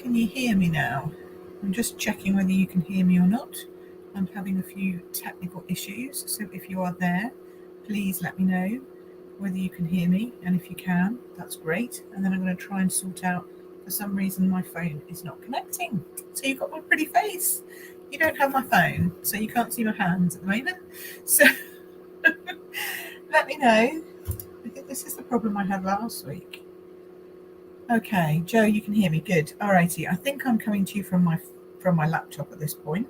Can you hear me now? I'm just checking whether you can hear me or not. I'm having a few technical issues, so if you are there, please let me know whether you can hear me, and if you can, that's great. And then I'm going to try and sort out, for some reason my phone is not connecting. So you've got my pretty face. You don't have my phone, so you can't see my hands at the moment. So let me know. I think this is the problem I had last week. Okay, Joe, you can hear me. Good. Alrighty. I think I'm coming to you from my laptop at this point.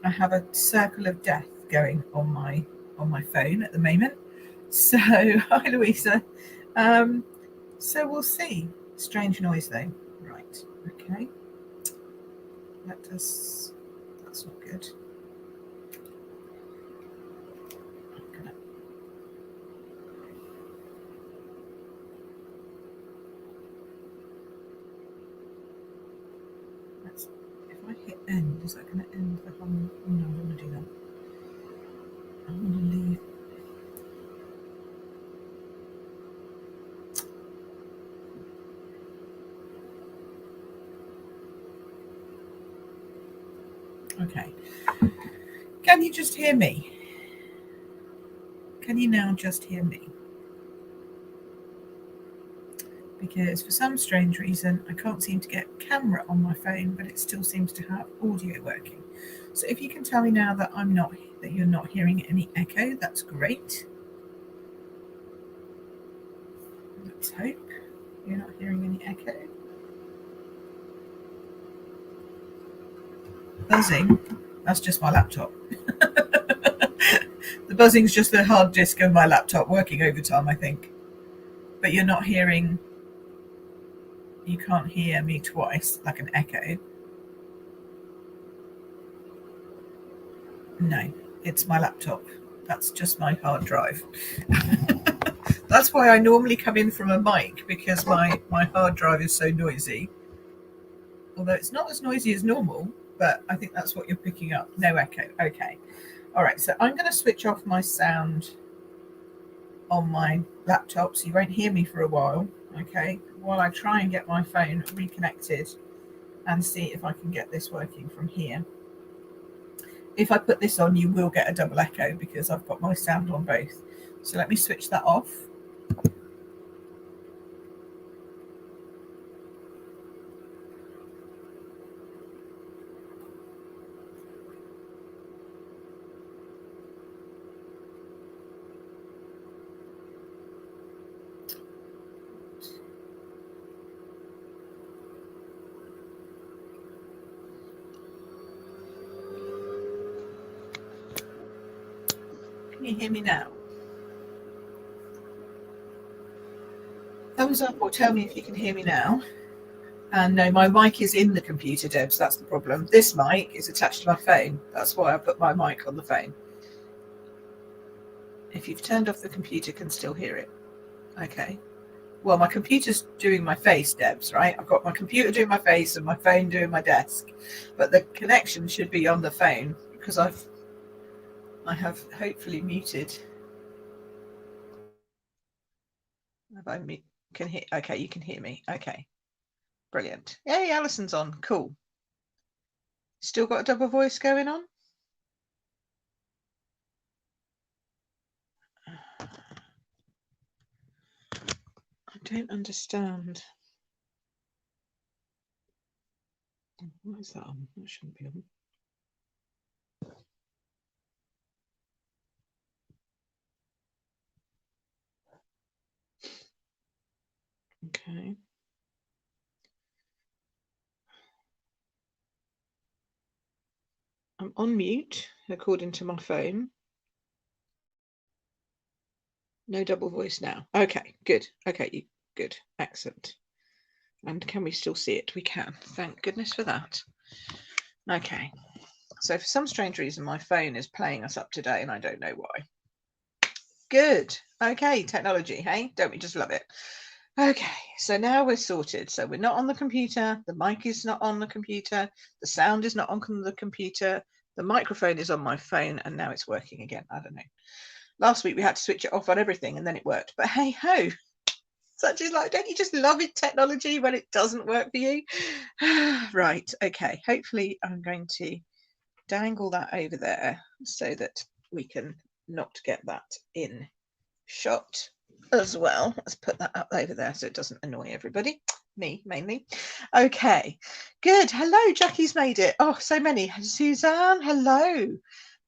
I have a circle of death going on my phone at the moment. So hi, Louisa. So we'll see. Strange noise though. Right. Okay. That's not good. If I hit end, is that going to end the hum? No, I don't want to do that. I want to leave. Okay. Can you just hear me? Can you now just hear me? Because for some strange reason, I can't seem to get camera on my phone, but it still seems to have audio working. So if you can tell me now that you're not hearing any echo, that's great. Let's hope you're not hearing any echo. Buzzing, that's just my laptop. The buzzing's just the hard disk of my laptop working overtime, I think. But you're not hearing, you can't hear me twice, like an echo. No, it's my laptop. That's just my hard drive. That's why I normally come in from a mic, because my hard drive is so noisy. Although it's not as noisy as normal, but I think that's what you're picking up. No echo. Okay. All right, so I'm going to switch off my sound on my laptop, so you won't hear me for a while, okay, while I try and get my phone reconnected and see if I can get this working from here. If I put this on, you will get a double echo because I've got my sound on both. So let me switch that off. Can you hear me now? Thumbs up or tell me if you can hear me now. And no, my mic is in the computer, Debs. That's the problem. This mic is attached to my phone. That's why I put my mic on the phone. If you've turned off the computer, can still hear it. Okay. Well, my computer's doing my face, Debs, right? I've got my computer doing my face and my phone doing my desk. But the connection should be on the phone because I have hopefully muted. Can hear? Okay, you can hear me. Okay, brilliant. Yay, Alison's on. Cool. Still got a double voice going on? I don't understand. What is that on? That shouldn't be on. Okay. I'm on mute according to my phone. No double voice now. Okay, good. Okay, good. Excellent. And can we still see it? We can. Thank goodness for that. Okay. So for some strange reason, my phone is playing us up today, and I don't know why. Good. Okay, technology, hey? Don't we just love it? Okay, so now we're sorted. So we're not on the computer. The mic is not on the computer. The sound is not on the computer. The microphone is on my phone, and now it's working again. I don't know. Last week we had to switch it off on everything, and then it worked. But hey ho, Such is like, don't you just love it, technology, when it doesn't work for you? Right, okay. Hopefully I'm going to dangle that over there so that we can not get that in shot as well. Let's put that up over there so it doesn't annoy everybody. Me mainly. Okay, good. Hello, Jackie's made it. Oh, so many. Suzanne, hello.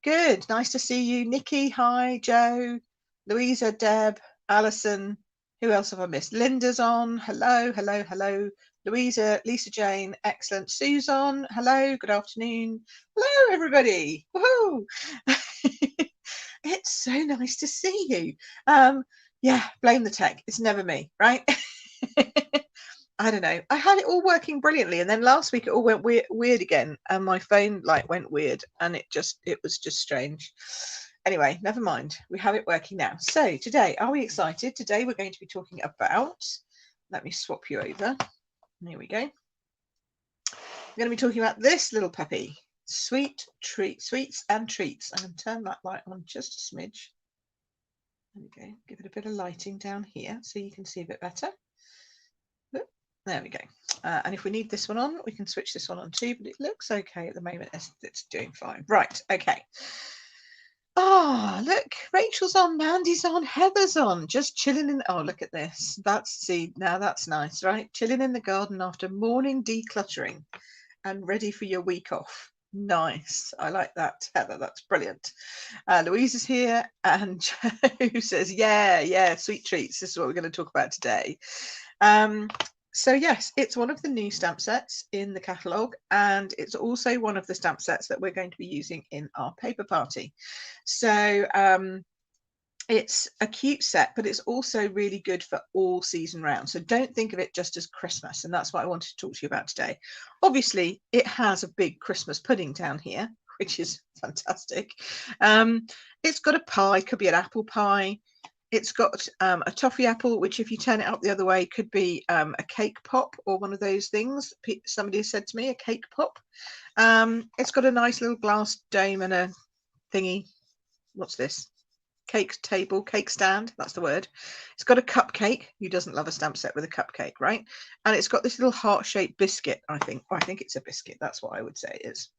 Good, nice to see you. Nikki, hi. Joe, Louisa, Deb, Alison. Who else have I missed? Linda's on. Hello, hello, hello. Louisa, Lisa Jane, excellent. Susan, hello, good afternoon. Hello, everybody. Woohoo! It's so nice to see you. Yeah, blame the tech. It's never me, right? I don't know. I had it all working brilliantly, and then last week it all went weird again, and my phone like went weird, and it was just strange. Anyway, never mind. We have it working now. So today, are we excited? Today we're going to be talking about. Let me swap you over. Here we go. We're going to be talking about this little puppy, sweets and treats. I'm going to turn that light on just a smidge. There we go. Give it a bit of lighting down here so you can see a bit better. There we go. And if we need this one on, we can switch this one on too, but it looks okay at the moment. It's doing fine. Right, okay. Ah, look, Rachel's on, Mandy's on, Heather's on, just chilling in. Oh, look at this. Now that's nice, right? Chilling in the garden after morning decluttering and ready for your week off. Nice. I like that, Heather. That's brilliant. Louise is here, and Joe says, yeah, sweet treats. This is what we're going to talk about today. So yes, it's one of the new stamp sets in the catalogue, and it's also one of the stamp sets that we're going to be using in our paper party. So it's a cute set, but it's also really good for all season round. So don't think of it just as Christmas, and that's what I wanted to talk to you about today. Obviously, it has a big Christmas pudding down here, which is fantastic. It's got a pie, could be an apple pie. It's got a toffee apple, which if you turn it up the other way, could be a cake pop or one of those things. Somebody said to me, a cake pop. It's got a nice little glass dome and a thingy. What's this? Cake table, cake stand. That's the word. It's got a cupcake. Who doesn't love a stamp set with a cupcake, right? And it's got this little heart-shaped biscuit, I think. I think it's a biscuit. That's what I would say it is.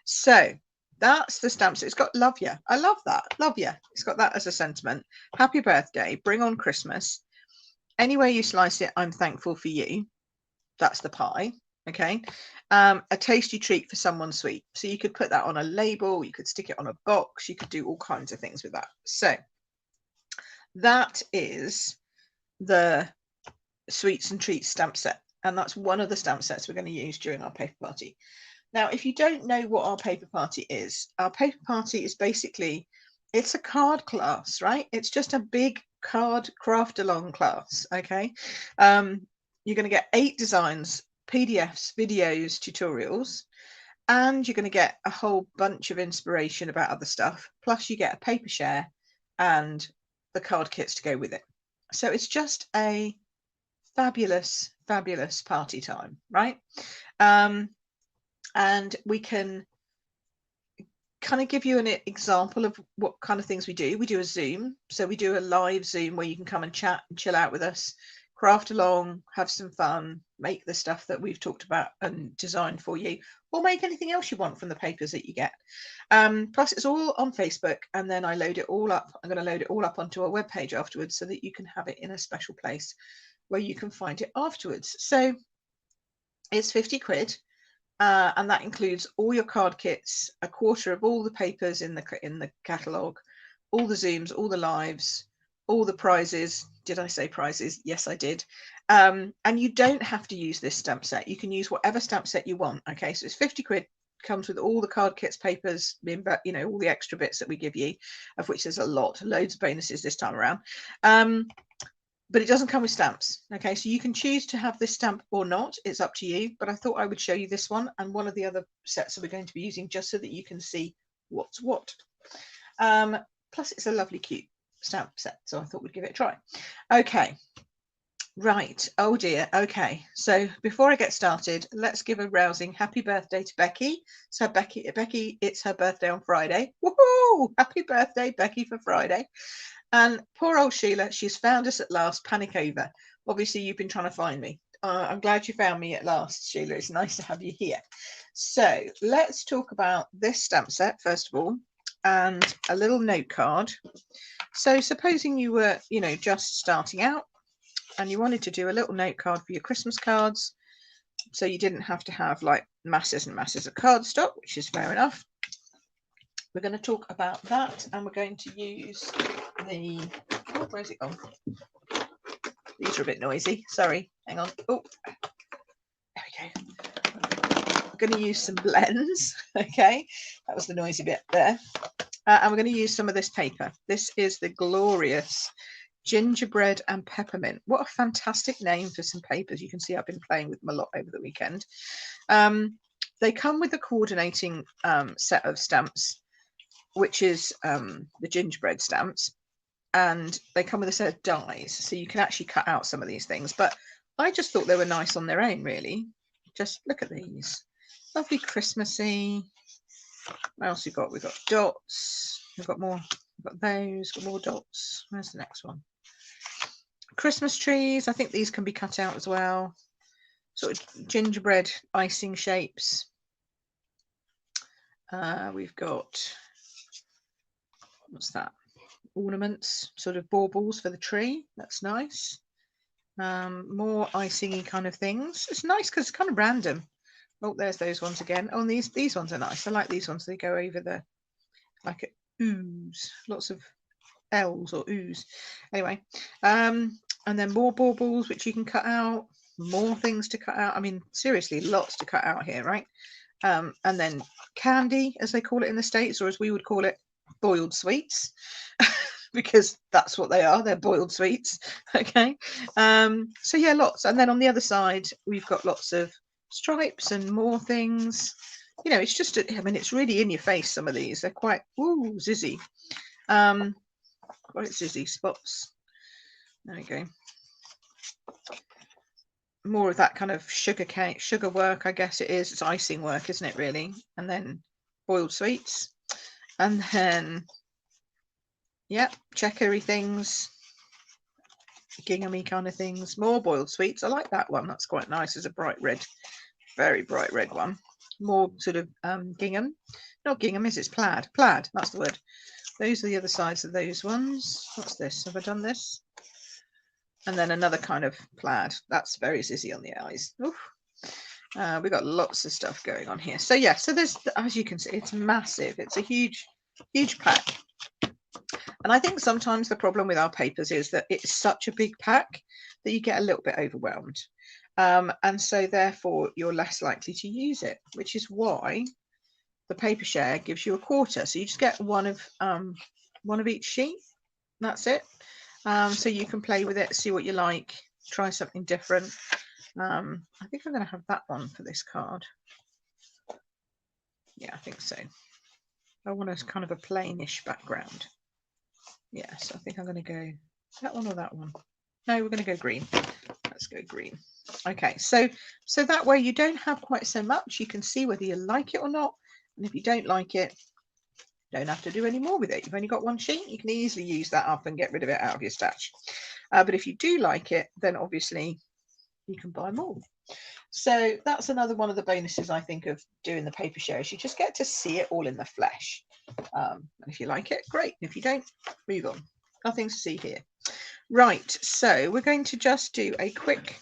So that's the stamp set. It's got love ya. I love that. Love ya. It's got that as a sentiment. Happy birthday. Bring on Christmas. Any way you slice it, I'm thankful for you. That's the pie. Okay. A tasty treat for someone sweet. So you could put that on a label. You could stick it on a box. You could do all kinds of things with that. So that is the sweets and treats stamp set. And that's one of the stamp sets we're going to use during our paper party. Now, if you don't know what our paper party is basically, it's a card class, right? It's just a big card craft along class, okay? You're going to get 8 designs, PDFs, videos, tutorials, and you're going to get a whole bunch of inspiration about other stuff. Plus you get a paper share and the card kits to go with it. So it's just a fabulous, fabulous party time, right? And we can kind of give you an example of what kind of things we do. We do a Zoom. So we do a live Zoom where you can come and chat and chill out with us, craft along, have some fun, make the stuff that we've talked about and designed for you, or make anything else you want from the papers that you get. Plus it's all on Facebook, and then I load it all up. I'm going to load it all up onto our webpage afterwards so that you can have it in a special place where you can find it afterwards. So it's 50 quid. And that includes all your card kits, a quarter of all the papers in the catalogue, all the Zooms, all the lives, all the prizes. Did I say prizes? Yes, I did. And you don't have to use this stamp set. You can use whatever stamp set you want. Okay, so it's 50 quid. Comes with all the card kits, papers, you know, all the extra bits that we give you, of which there's a lot, loads of bonuses this time around. But it doesn't come with stamps. Okay, so you can choose to have this stamp or not. It's up to you. But I thought I would show you this one and one of the other sets that we're going to be using, just so that you can see what's what. Plus, it's a lovely, cute stamp set. So I thought we'd give it a try. Okay, right. Oh dear. Okay, so before I get started, let's give a rousing happy birthday to Becky. So Becky, it's her birthday on Friday. Woohoo! Happy birthday, Becky, for Friday. And poor old Sheila, she's found us at last, panic over. Obviously, you've been trying to find me. I'm glad you found me at last, Sheila. It's nice to have you here. So let's talk about this stamp set first of all, and a little note card. So supposing you were, you know, just starting out and you wanted to do a little note card for your Christmas cards, so you didn't have to have like masses and masses of cardstock, which is fair enough. We're going to talk about that, and we're going to use the, oh, where's it gone? These are a bit noisy. Sorry, hang on. Oh, there we go. We're going to use some blends. Okay, that was the noisy bit there. And we're going to use some of this paper. This is the glorious Gingerbread and Peppermint. What a fantastic name for some papers. You can see I've been playing with them a lot over the weekend. They come with a coordinating set of stamps, which is the gingerbread stamps, and they come with a set of dies, so you can actually cut out some of these things, but I just thought they were nice on their own, really. Just look at these, lovely Christmassy. What else we got? We've got dots, we've got more, we've got those, got more dots. Where's the next one? Christmas trees. I think these can be cut out as well, sort of gingerbread icing shapes. We've got, what's that? Ornaments, sort of baubles for the tree. That's nice. More icingy kind of things. It's nice because it's kind of random. Oh, there's those ones again. Oh, and these ones are nice. I like these ones. They go over the, like a ooze. Lots of L's or ooze. Anyway, and then more baubles which you can cut out. More things to cut out. I mean, seriously, lots to cut out here, right? And then candy, as they call it in the States, or as we would call it, boiled sweets. Because that's what they are, they're boiled sweets. Okay, so yeah, lots. And then on the other side we've got lots of stripes and more things. You know, it's just I mean, it's really in your face. Some of these, they're quite zizzy, quite zizzy spots. There we go. More of that kind of sugar work, I guess it is. It's icing work, isn't it, really? And then boiled sweets, and then yeah, checkery things, ginghamy kind of things, more boiled sweets. I like that one. That's quite nice. It's a bright red, very bright red one. More sort of gingham. Not gingham, is it? Plaid. Plaid, that's the word. Those are the other sides of those ones. What's this? Have I done this? And then another kind of plaid. That's very zizzy on the eyes. We've got lots of stuff going on here. So yeah, so there's, as you can see, it's massive. It's a huge, huge pack. And I think sometimes the problem with our papers is that it's such a big pack that you get a little bit overwhelmed. And so therefore you're less likely to use it, which is why the paper share gives you a quarter. So you just get one of each sheet. That's it. So you can play with it, see what you like, try something different. I think I'm going to have that one for this card. Yeah, I think so. I want a kind of a plainish background. Yes, I think I'm going to go that one or that one. No, we're going to go green. Let's go green. Okay, so that way you don't have quite so much. You can see whether you like it or not. And if you don't like it, you don't have to do any more with it. You've only got one sheet. You can easily use that up and get rid of it out of your stash. But if you do like it, then obviously you can buy more. So that's another one of the bonuses, I think, of doing the paper shares. You just get to see it all in the flesh. And if you like it, great. If you don't, move on. Nothing to see here. Right, so we're going to just do a quick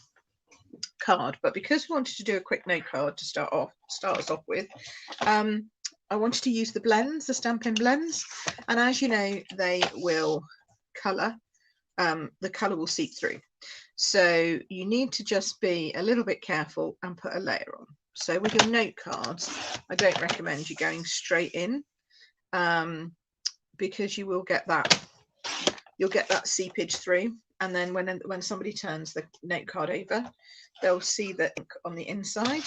card, but because we wanted to do a quick note card to start us off with, I wanted to use the blends, the Stampin' blends, and as you know, they will colour. The colour will seep through. So you need to just be a little bit careful and put a layer on. So with your note cards, I don't recommend you going straight in, because you will get that. You'll get that seepage through, and then when somebody turns the note card over, they'll see the ink on the inside.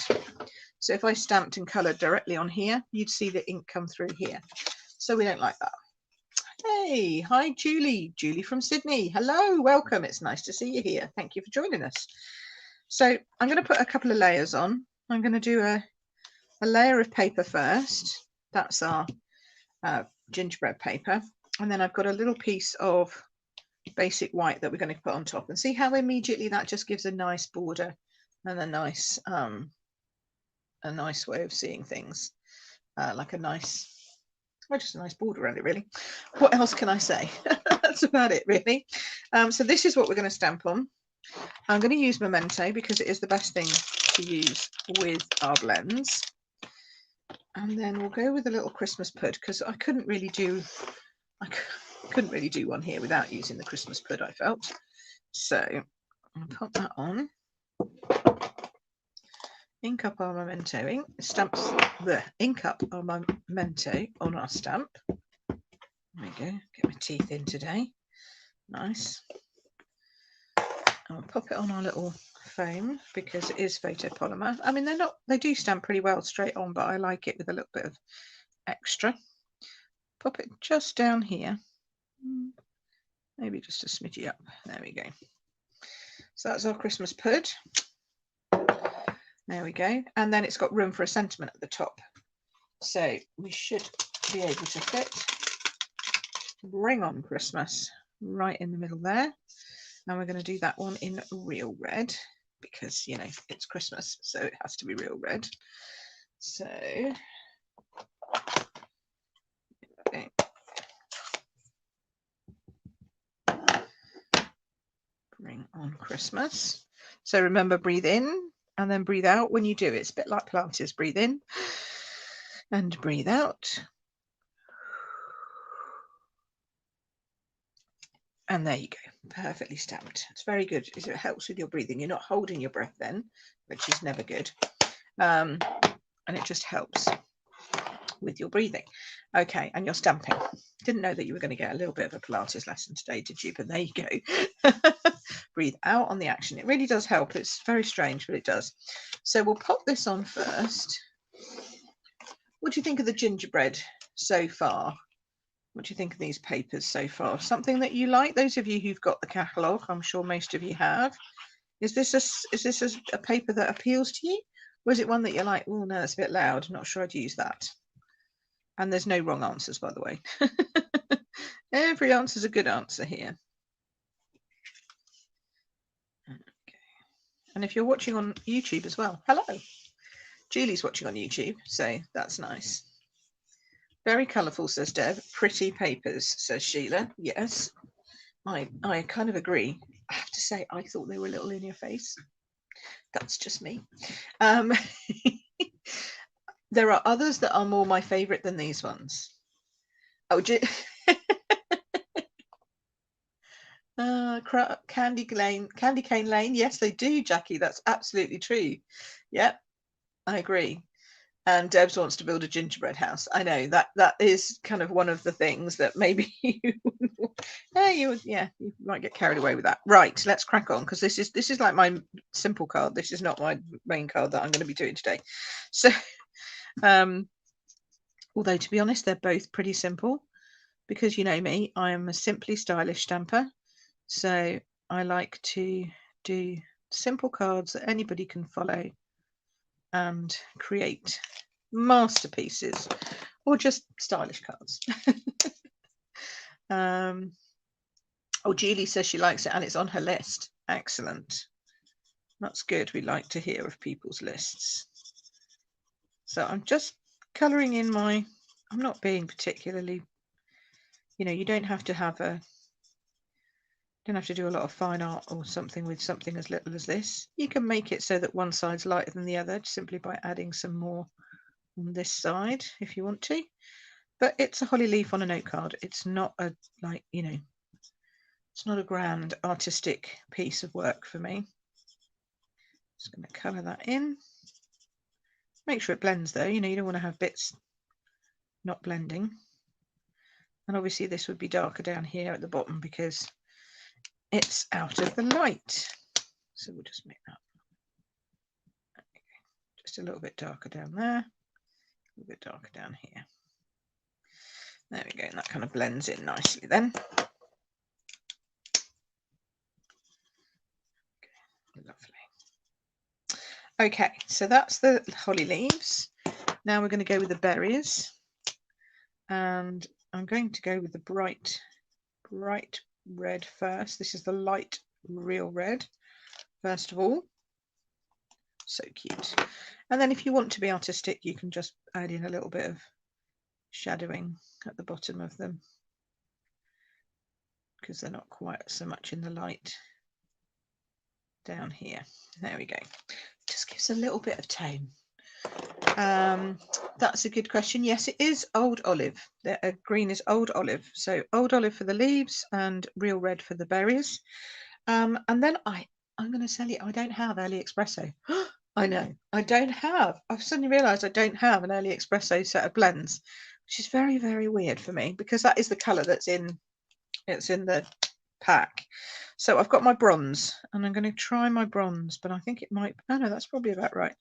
So if I stamped and coloured directly on here, you'd see the ink come through here. So we don't like that. Hey, hi Julie from Sydney. Hello, welcome. It's nice to see you here. Thank you for joining us. So I'm going to put a couple of layers on. I'm going to do a layer of paper first. That's our gingerbread paper. And then I've got a little piece of basic white that we're going to put on top, and see how immediately that just gives a nice border and a nice way of seeing things, like a nice, well, just a nice border around it, really. What else can I say? That's about it, really. So this is what we're going to stamp on. I'm going to use Memento because it is the best thing to use with our blends. And then we'll go with a little Christmas pud, because I couldn't really do one here without using the Christmas pud, I felt. So I'll put that on. Ink up our Memento ink. Ink up our Memento on our stamp. There we go. Get my teeth in today. Nice. I'll pop it on our little foam because it is photopolymer. I mean, they do stamp pretty well straight on, but I like it with a little bit of extra. Pop it just down here. Maybe just a smidgy up. There we go. So that's our Christmas pud. There we go. And then it's got room for a sentiment at the top. So we should be able to fit Bring On Christmas right in the middle there. And we're going to do that one in real red because, you know, it's Christmas, so it has to be real red. So okay. Bring On Christmas. So remember, breathe in and then breathe out when you do it. It's a bit like Pilates. Breathe in and breathe out. And there you go, perfectly stamped. It's very good. It helps with your breathing. You're not holding your breath then, which is never good. And it just helps with your breathing. Okay, and your stamping. Didn't know that you were going to get a little bit of a Pilates lesson today, did you? But there you go. Breathe out on the action. It really does help. It's very strange, but it does. So we'll pop this on first. What do you think of the gingerbread so far? What do you think of these papers so far? Something that you like? Those of you who've got the catalogue, I'm sure most of you have. Is this a paper that appeals to you? Or is it one that you're like, oh no, that's a bit loud, I'm not sure I'd use that? And there's no wrong answers, by the way. Every answer is a good answer here. Okay. And if you're watching on YouTube as well, hello. Julie's watching on YouTube, so that's nice. Very colourful, says Deb. Pretty papers, says Sheila. Yes, I kind of agree. I have to say, I thought they were a little in your face. That's just me. There are others that are more my favourite than these ones. Oh, Candy Cane Lane. Yes, they do, Jackie. That's absolutely true. Yep, I agree. And Debs wants to build a gingerbread house. I know that is kind of one of the things that maybe you might get carried away with that. Right, let's crack on, because this is like my simple card. This is not my main card that I'm going to be doing today. So, although to be honest, they're both pretty simple, because you know me, I am a simply stylish stamper. So I like to do simple cards that anybody can follow and create masterpieces, or just stylish cards. Oh, Julie says she likes it and it's on her list. Excellent. That's good. We like to hear of people's lists. So I'm just colouring in I'm not being particularly, you know, you don't have to do a lot of fine art or something with something as little as this. You can make it so that one side's lighter than the other simply by adding some more on this side if you want to. But it's a holly leaf on a note card. It's not a, like, you know, it's not a grand artistic piece of work for me. Just going to colour that in. Make sure it blends though. You know, you don't want to have bits not blending. And obviously this would be darker down here at the bottom because it's out of the light. So we'll just make that just a little bit darker down there, a little bit darker down here. There we go, and that kind of blends in nicely then. Okay, lovely. Okay, so that's the holly leaves. Now we're going to go with the berries, and I'm going to go with the bright red first. This is the light real red, first of all. So cute. And then if you want to be artistic, you can just add in a little bit of shadowing at the bottom of them, because they're not quite so much in the light down here. There we go. Just gives a little bit of tone. That's a good question. Yes, it is old olive. The green is old olive. So old olive for the leaves and real red for the berries. And then I'm going to tell you, I don't have early espresso. I know, I don't have. I've suddenly realised I don't have an early espresso set of blends, which is very, very weird for me, because that is the colour that's in the pack. So I've got my bronze, and I'm going to try my bronze, but I think it might, oh no, that's probably about right.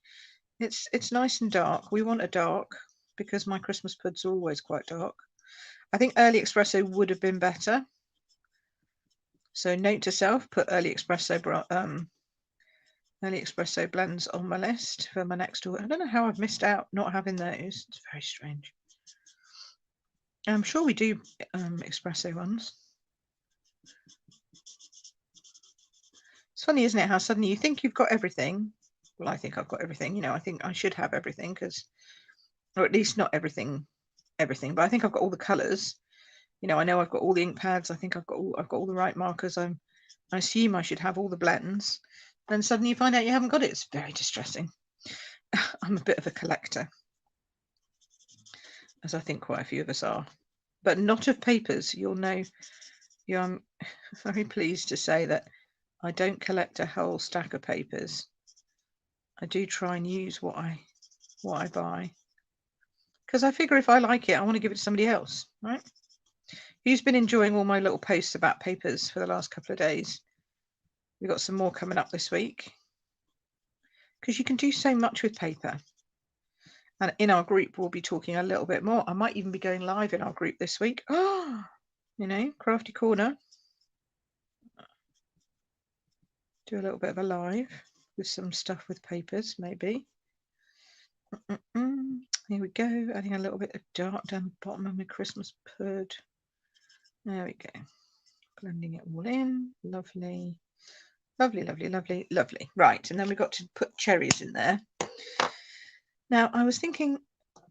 It's nice and dark. We want a dark, because my Christmas puds are always quite dark. I think early espresso would have been better. So note to self, put early espresso blends on my list for my next order. I don't know how I've missed out not having those. It's very strange. I'm sure we do espresso ones. It's funny, isn't it, how suddenly you think you've got everything. Well, I think I've got everything. You know, I think I should have everything, because, or at least not everything, but I think I've got all the colours. You know, I know I've got all the ink pads. I think I've got all the right markers. I assume I should have all the blends. Then suddenly you find out you haven't got it. It's very distressing. I'm a bit of a collector, as I think quite a few of us are, but not of papers. You'll know. I'm very pleased to say that I don't collect a whole stack of papers. I do try and use what I buy, because I figure if I like it, I want to give it to somebody else, right? Who's been enjoying all my little posts about papers for the last couple of days? We've got some more coming up this week, because you can do so much with paper. And in our group, we'll be talking a little bit more. I might even be going live in our group this week. Oh, you know, Crafty Corner. Do a little bit of a live with some stuff with papers, maybe. Here we go. Adding a little bit of dark down the bottom of my Christmas pud. There we go. Blending it all in. Lovely. Lovely, lovely, lovely, lovely. Right, and then we've got to put cherries in there. Now, I was thinking,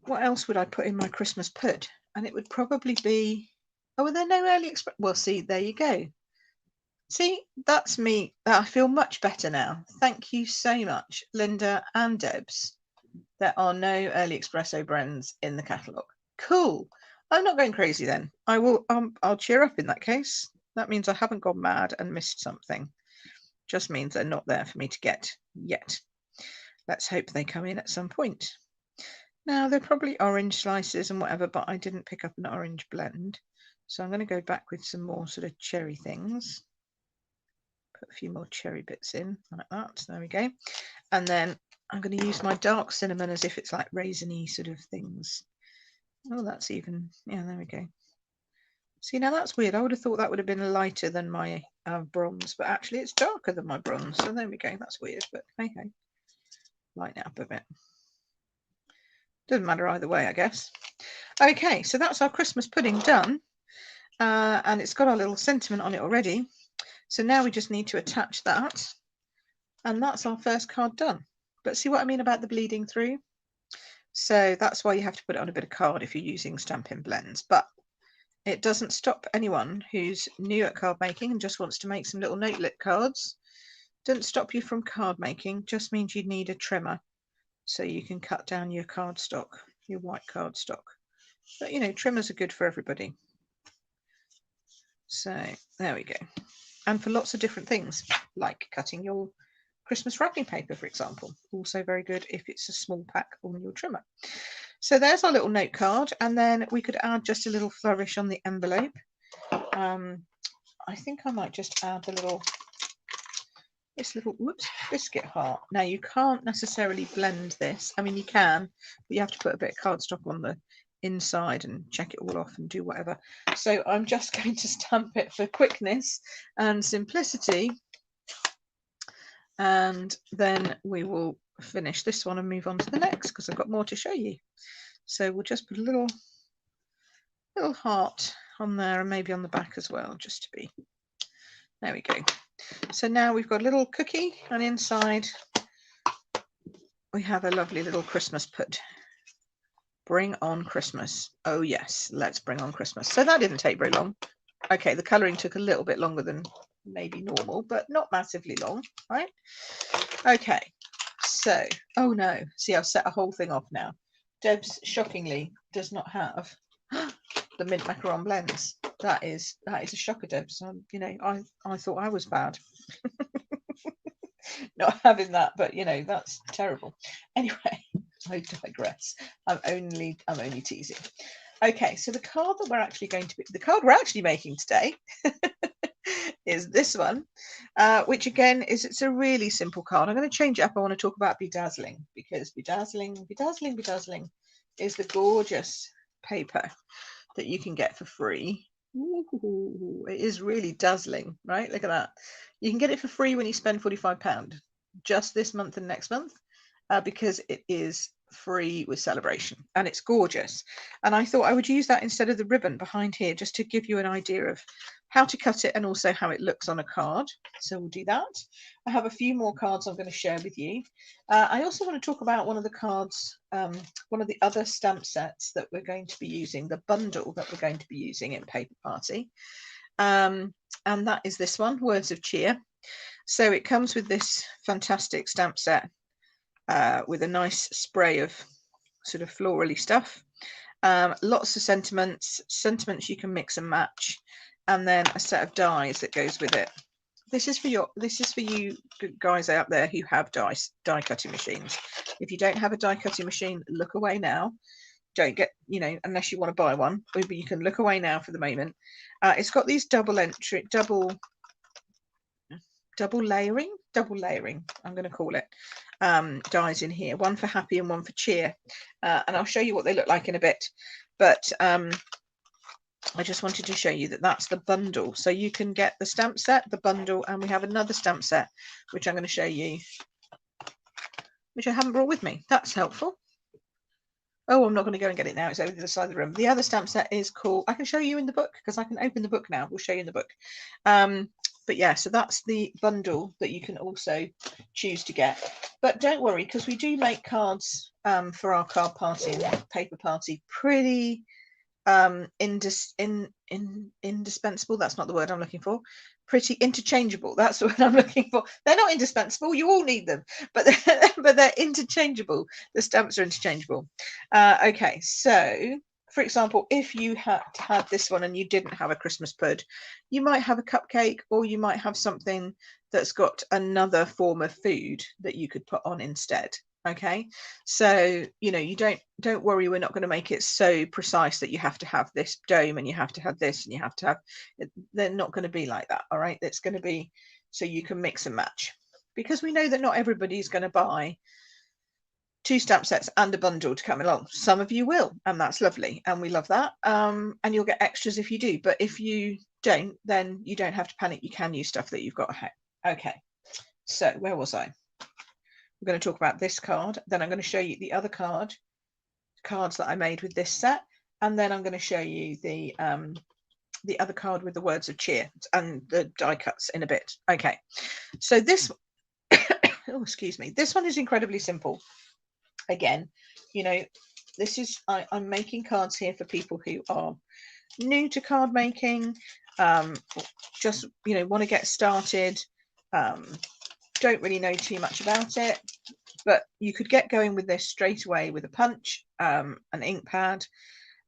what else would I put in my Christmas pud? And it would probably be, oh, are there no early express? Well, see, there you go. See, that's me. I feel much better now. Thank you so much, Linda and Debs. There are no early espresso blends in the catalogue. Cool. I'm not going crazy then. I'll cheer up in that case. That means I haven't gone mad and missed something. Just means they're not there for me to get yet. Let's hope they come in at some point. Now, they're probably orange slices and whatever, but I didn't pick up an orange blend. So I'm going to go back with some more sort of cherry things. Put a few more cherry bits in like that. There we go. And then I'm going to use my dark cinnamon as if it's like raisiny sort of things. Oh, that's even, yeah, there we go. See, now that's weird. I would have thought that would have been lighter than my bronze, but actually it's darker than my bronze. So there we go. That's weird, but hey, hey. Lighten it up a bit. Doesn't matter either way, I guess. Okay, so that's our Christmas pudding done. And it's got our little sentiment on it already. So now we just need to attach that. And that's our first card done. But see what I mean about the bleeding through? So that's why you have to put it on a bit of card if you're using Stampin' Blends. But it doesn't stop anyone who's new at card making and just wants to make some little notelet cards. Doesn't stop you from card making, just means you need a trimmer so you can cut down your cardstock, your white cardstock. But you know, trimmers are good for everybody. So there we go. And for lots of different things, like cutting your Christmas wrapping paper, for example. Also very good if it's a small pack on your trimmer. So there's our little note card, and then we could add just a little flourish on the envelope. I think I might just add this little biscuit heart. Now you can't necessarily blend this. I mean, you can, but you have to put a bit of cardstock on the inside and check it all off and do whatever. So I'm just going to stamp it for quickness and simplicity, and then we will finish this one and move on to the next, because I've got more to show you. So we'll just put a little heart on there, and maybe on the back as well, just to be There we go. So now we've got a little cookie, and inside we have a lovely little Christmas put. Bring on Christmas. Oh yes, let's bring on Christmas. So that didn't take very long. Okay, the colouring took a little bit longer than maybe normal, but not massively long, right? Okay, so, oh no, see, I've set a whole thing off now. Debs, shockingly, does not have the mint macaron blends. That is a shocker, Debs. You know, I thought I was bad. Not having that, but you know, that's terrible. Anyway, I digress. I'm only teasing. Okay, so the card that we're actually making today is this one, which again it's a really simple card. I'm going to change it up. I want to talk about Be Dazzling, because Be Dazzling is the gorgeous paper that you can get for free. Ooh, it is really dazzling, right? Look at that. You can get it for free when you spend £45 just this month and next month, because it is free with Sale-a-bration, and it's gorgeous. And I thought I would use that instead of the ribbon behind here, just to give you an idea of how to cut it and also how it looks on a card. So we'll do that. I have a few more cards I'm going to share with you. I also want to talk about one of the cards, one of the other stamp sets that we're going to be using, the bundle that we're going to be using in Paper Party. And that is this one, Words of Cheer. So it comes with this fantastic stamp set with a nice spray of sort of florally stuff. Lots of sentiments you can mix and match, and then a set of dies that goes with it. This is for you guys out there who have die cutting machines. If you don't have a die cutting machine, look away now. Don't get, you know, unless you want to buy one, but you can look away now for the moment. It's got these double layering, I'm going to call it, dies in here, one for happy and one for cheer, and I'll show you what they look like in a bit, but I just wanted to show you that that's the bundle. So you can get the stamp set, the bundle, and we have another stamp set which I'm going to show you, which I haven't brought with me. That's helpful. Oh, I'm not going to go and get it now, it's over the other side of the room. The other stamp set is called, I can show you in the book because I can open the book now. We'll show you in the book. But yeah, so that's the bundle that you can also choose to get. But don't worry, because we do make cards for our card party and Paper Party pretty indispensable. That's not the word I'm looking for. Pretty interchangeable. That's the word I'm looking for. They're not indispensable. You all need them, but they're interchangeable. The stamps are interchangeable. Okay, so for example, if you had this one and you didn't have a Christmas pud, you might have a cupcake, or you might have something that's got another form of food that you could put on instead. Okay, so you know, you don't worry, we're not going to make it so precise that you have to have this dome and you have to have this and you have to have it. They're not going to be like that. All right, it's going to be so you can mix and match, because we know that not everybody's going to buy 2 stamp sets and a bundle to come along. Some of you will, and that's lovely, and we love that, and you'll get extras if you do. But if you don't, then you don't have to panic. You can use stuff that you've got at home. Okay, so where was I? I'm going to talk about this card, then I'm going to show you the other cards that I made with this set, and then I'm going to show you the other card with the Words of Cheer and the die cuts in a bit. Okay, so this oh, excuse me, this one is incredibly simple. Again, you know, this is I'm making cards here for people who are new to card making, just, you know, want to get started, don't really know too much about it, but you could get going with this straight away with a punch, an ink pad,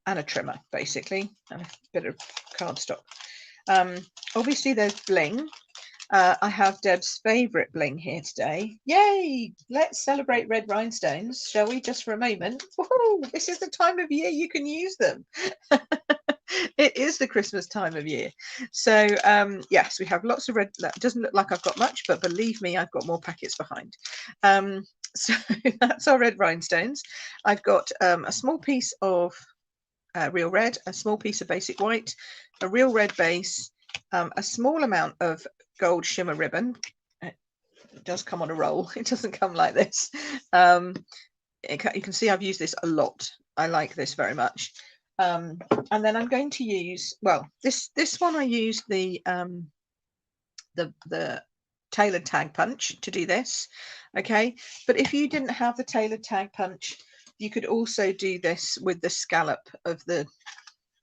and a trimmer, basically, and a bit of cardstock. Obviously there's bling. I have Deb's favourite bling here today. Yay! Let's celebrate red rhinestones, shall we, just for a moment? Woohoo! This is the time of year you can use them. It is the Christmas time of year. So yes, we have lots of red. It doesn't look like I've got much, but believe me, I've got more packets behind. So that's our red rhinestones. I've got a small piece of real red, a small piece of basic white, a real red base, a small amount of gold shimmer ribbon. It does come on a roll. It doesn't come like this. You can see I've used this a lot. I like this very much. And then I'm going to use, well, this one I used the the tailored tag punch to do this. Okay, but if you didn't have the tailored tag punch, you could also do this with the scallop of the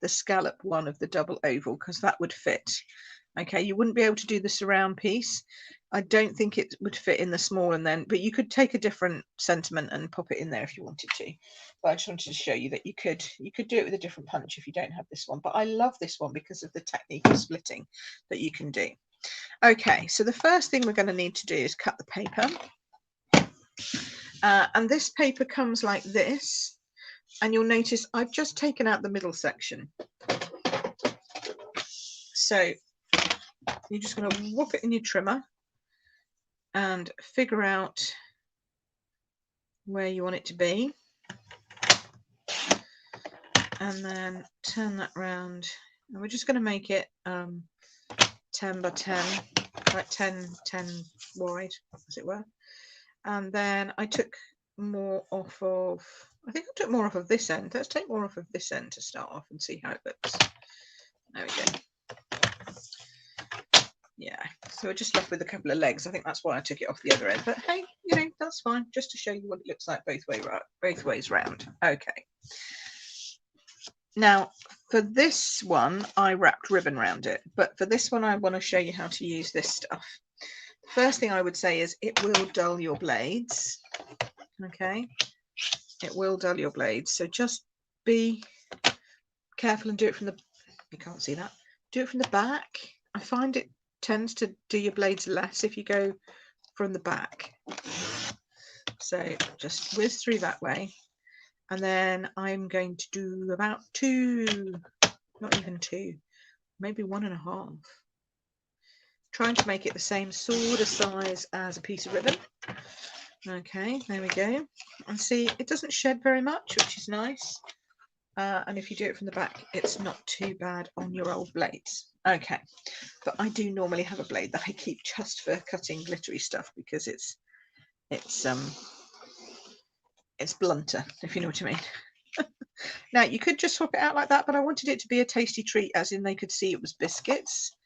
scallop one of the double oval, because that would fit. Okay, you wouldn't be able to do the surround piece. I don't think it would fit in the small, and then, but you could take a different sentiment and pop it in there if you wanted to. But I just wanted to show you that you could do it with a different punch if you don't have this one. But I love this one because of the technique of splitting that you can do. Okay, so the first thing we're going to need to do is cut the paper. And this paper comes like this. And you'll notice I've just taken out the middle section. So you're just going to whop it in your trimmer and figure out where you want it to be. And then turn that round. And we're just going to make it 10 by 10, like 10 wide, as it were. And then I took more off of, I think I took more off of this end. Let's take more off of this end to start off and see how it looks. There we go. Yeah, so we're just left with a couple of legs. I think that's why I took it off the other end. But hey, you know, that's fine, just to show you what it looks like both ways round. Okay. Now, for this one, I wrapped ribbon around it. But for this one, I want to show you how to use this stuff. First thing I would say is it will dull your blades. Okay, it will dull your blades. So just be careful and do it from the, you can't see that, do it from the back. I find it tends to do your blades less if you go from the back. So just whiz through that way. And then I'm going to do about 2, not even 2, maybe 1.5. Trying to make it the same sort of size as a piece of ribbon. Okay, there we go. And see, it doesn't shed very much, which is nice. And if you do it from the back, it's not too bad on your old blades. Okay, but I do normally have a blade that I keep just for cutting glittery stuff because it's blunter, if you know what I mean. Now you could just swap it out like that, but I wanted it to be a tasty treat, as in they could see it was biscuits.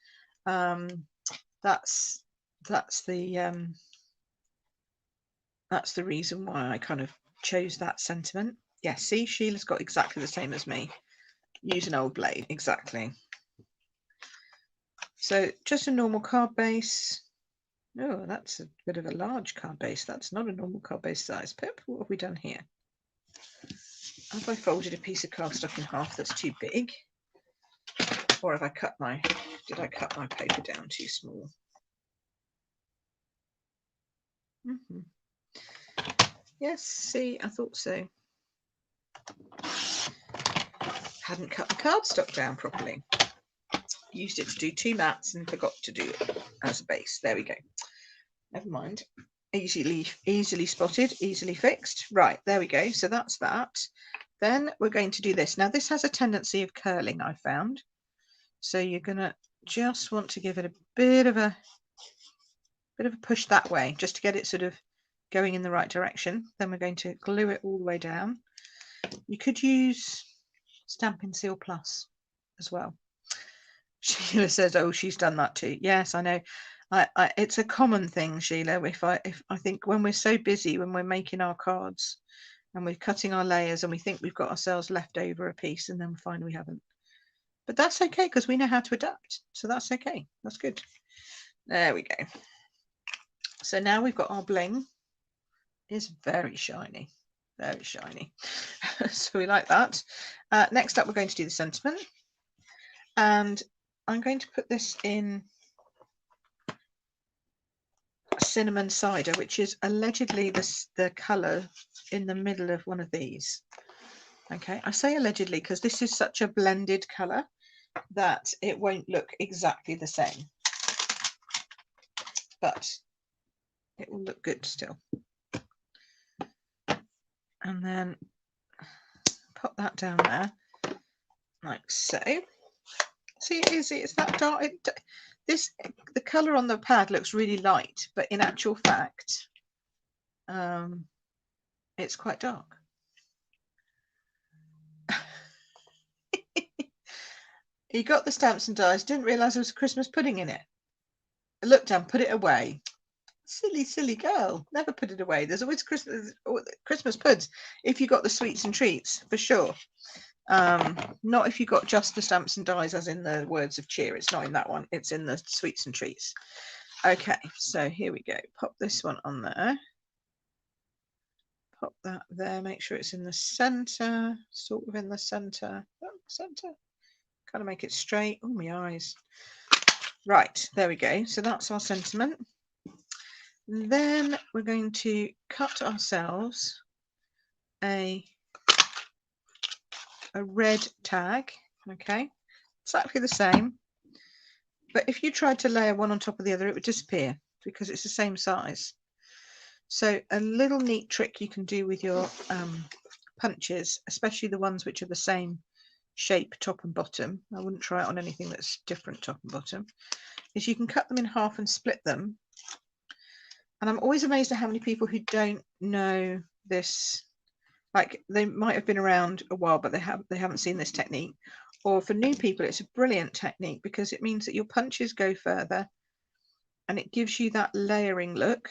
That's the reason why I kind of chose that sentiment. Yeah, see, Sheila's got exactly the same as me. Use an old blade, exactly. So just a normal card base. Oh, that's a bit of a large card base. That's not a normal card base size. Pip, what have we done here? Have I folded a piece of cardstock in half that's too big? Or have I cut my, did I cut my paper down too small? Yes, see, I thought so. Hadn't cut the cardstock down properly. Used it to do 2 mats and forgot to do it as a base. There we go. Never mind. Easily spotted, easily fixed. Right, there we go. So that's that. Then we're going to do this. Now this has a tendency of curling, I found. So you're gonna just want to give it a bit of a push that way, just to get it sort of going in the right direction. Then we're going to glue it all the way down. You could use Stampin' Seal Plus as well. Sheila says, oh, she's done that too. Yes, I know. It's a common thing, Sheila. If I think when we're so busy, when we're making our cards and we're cutting our layers and we think we've got ourselves left over a piece and then we find we haven't. But that's okay because we know how to adapt. So that's okay. That's good. There we go. So now we've got our bling. It's very shiny. Very shiny. So we like that. Next up, we're going to do the sentiment. And I'm going to put this in cinnamon cider, which is allegedly the colour in the middle of one of these. Okay, I say allegedly because this is such a blended colour that it won't look exactly the same, but it will look good still. And then pop that down there like so. See, it's that dark. The colour on the pad looks really light, but in actual fact, it's quite dark. You got the stamps and dies, didn't realise there was Christmas pudding in it. look, Dan, put it away. Silly girl, never put it away. There's always Christmas puds if you got the sweets and treats, for sure. Not if you got just the stamps and dies, as in the words of cheer. It's not in that one, it's in the sweets and treats. Okay, so here we go. Pop this one on there, pop that there, make sure it's in the center, sort of in the center. Kind of make it straight. Oh, my eyes. Right, there we go. So that's our sentiment. Then we're going to cut ourselves a red tag. Okay, exactly the same, but if you tried to layer one on top of the other, it would disappear because it's the same size. So a little neat trick you can do with your punches, especially the ones which are the same shape top and bottom, I wouldn't try it on anything that's different top and bottom, is you can cut them in half and split them. And I'm always amazed at how many people who don't know this, like they might have been around a while, but they haven't seen this technique. Or for new people, it's a brilliant technique because it means that your punches go further and it gives you that layering look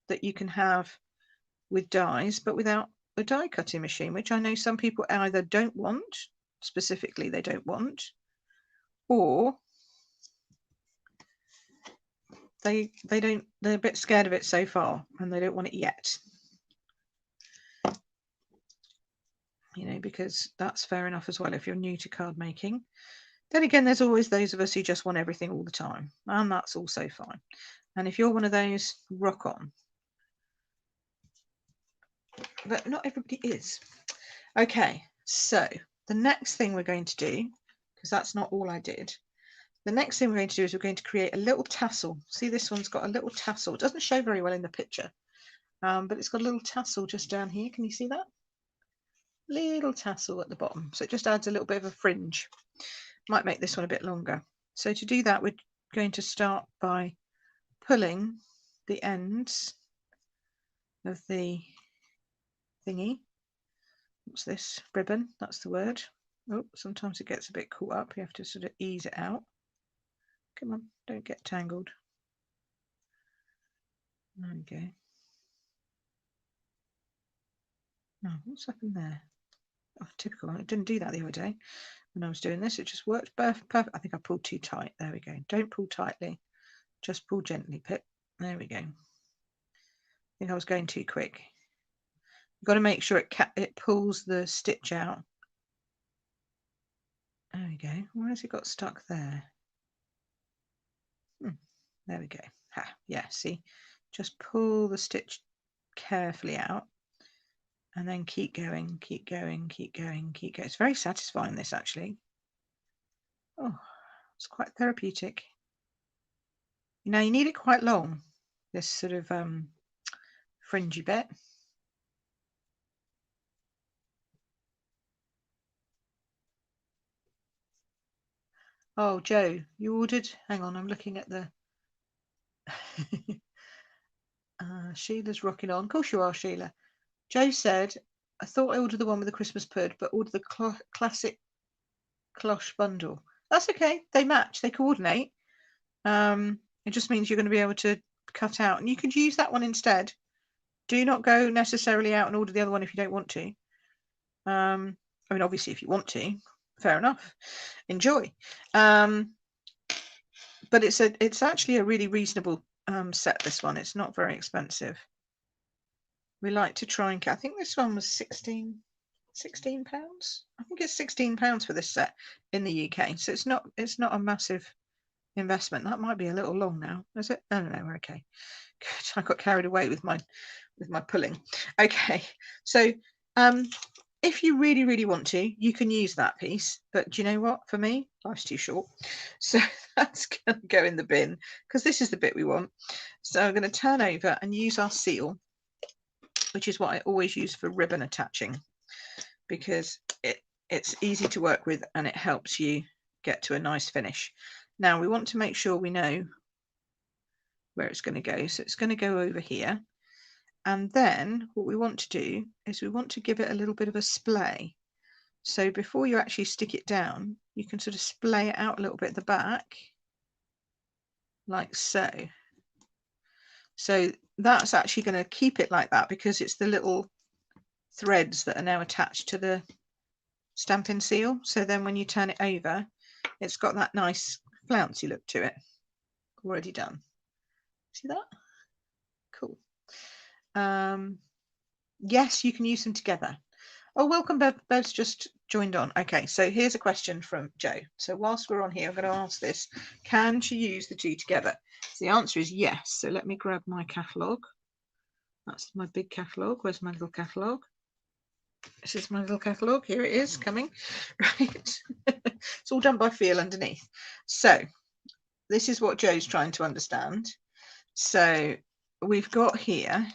that you can have with dies, but without a die cutting machine, which I know some people either don't want, specifically they don't want, or they're a bit scared of it so far and they don't want it yet, you know, because that's fair enough as well if you're new to card making. Then again, there's always those of us who just want everything all the time, and that's also fine. And if you're one of those, rock on. But not everybody is. Okay, so the next thing we're going to do, because that's not all I did, the next thing we're going to do is we're going to create a little tassel. See, this one's got a little tassel. It doesn't show very well in the picture, but it's got a little tassel just down here. Can you see that? Little tassel at the bottom. So it just adds a little bit of a fringe. Might make this one a bit longer. So to do that, we're going to start by pulling the ends of the thingy. What's this? Ribbon, that's the word. Oh, sometimes it gets a bit caught up. You have to sort of ease it out. Come on, don't get tangled. There we go. Oh, what's happened there? Oh, typical. I didn't do that the other day when I was doing this. It just worked perfect. I think I pulled too tight. There we go. Don't pull tightly. Just pull gently, Pip. There we go. I think I was going too quick. You've got to make sure it pulls the stitch out. There we go. Why has it got stuck there? There we go. Yeah, see? Just pull the stitch carefully out and then keep going, keep going, keep going, keep going. It's very satisfying, this, actually. Oh, it's quite therapeutic. You know, you need it quite long, this sort of fringy bit. Oh, Joe, you ordered? Hang on, I'm looking at the... Sheila's rocking on. Of course you are, Sheila. Joe said, I thought I ordered the one with the Christmas pud, but ordered the classic cloche bundle. That's okay. They match. They coordinate. It just means you're going to be able to cut out. And you could use that one instead. Do not go necessarily out and order the other one if you don't want to. I mean, obviously, if you want to, fair enough. Enjoy. But it's actually a really reasonable set, this one. It's not very expensive. We like to try and... I think this one was £16. I think it's £16 for this set in the UK. So it's not a massive investment. That might be a little long now, is it? No, we're okay. Good. I got carried away with my pulling. Okay, so if you really want to, you can use that piece, but do you know what? For me, life's too short, so that's going to go in the bin because this is the bit we want. So I'm going to turn over and use our seal, which is what I always use for ribbon attaching, because it's easy to work with and it helps you get to a nice finish. Now we want to make sure we know where it's going to go. So it's going to go over here. And then what we want to do is we want to give it a little bit of a splay. So before you actually stick it down, you can sort of splay it out a little bit at the back. like so. So that's actually going to keep it like that because it's the little threads that are now attached to the Stampin' Seal. So then when you turn it over, it's got that nice flouncy look to it. Already done. See that? Cool. Yes, you can use them together. Oh, welcome, Bev. Bev's just joined on. Okay, so here's a question from Joe. So whilst we're on here, I'm going to ask this. Can she use the two together? So the answer is yes. So let me grab my catalogue. That's my big catalogue. Where's my little catalogue? This is my little catalogue. Here it is coming. Right. It's all done by feel underneath. So this is what Joe's trying to understand. So we've got here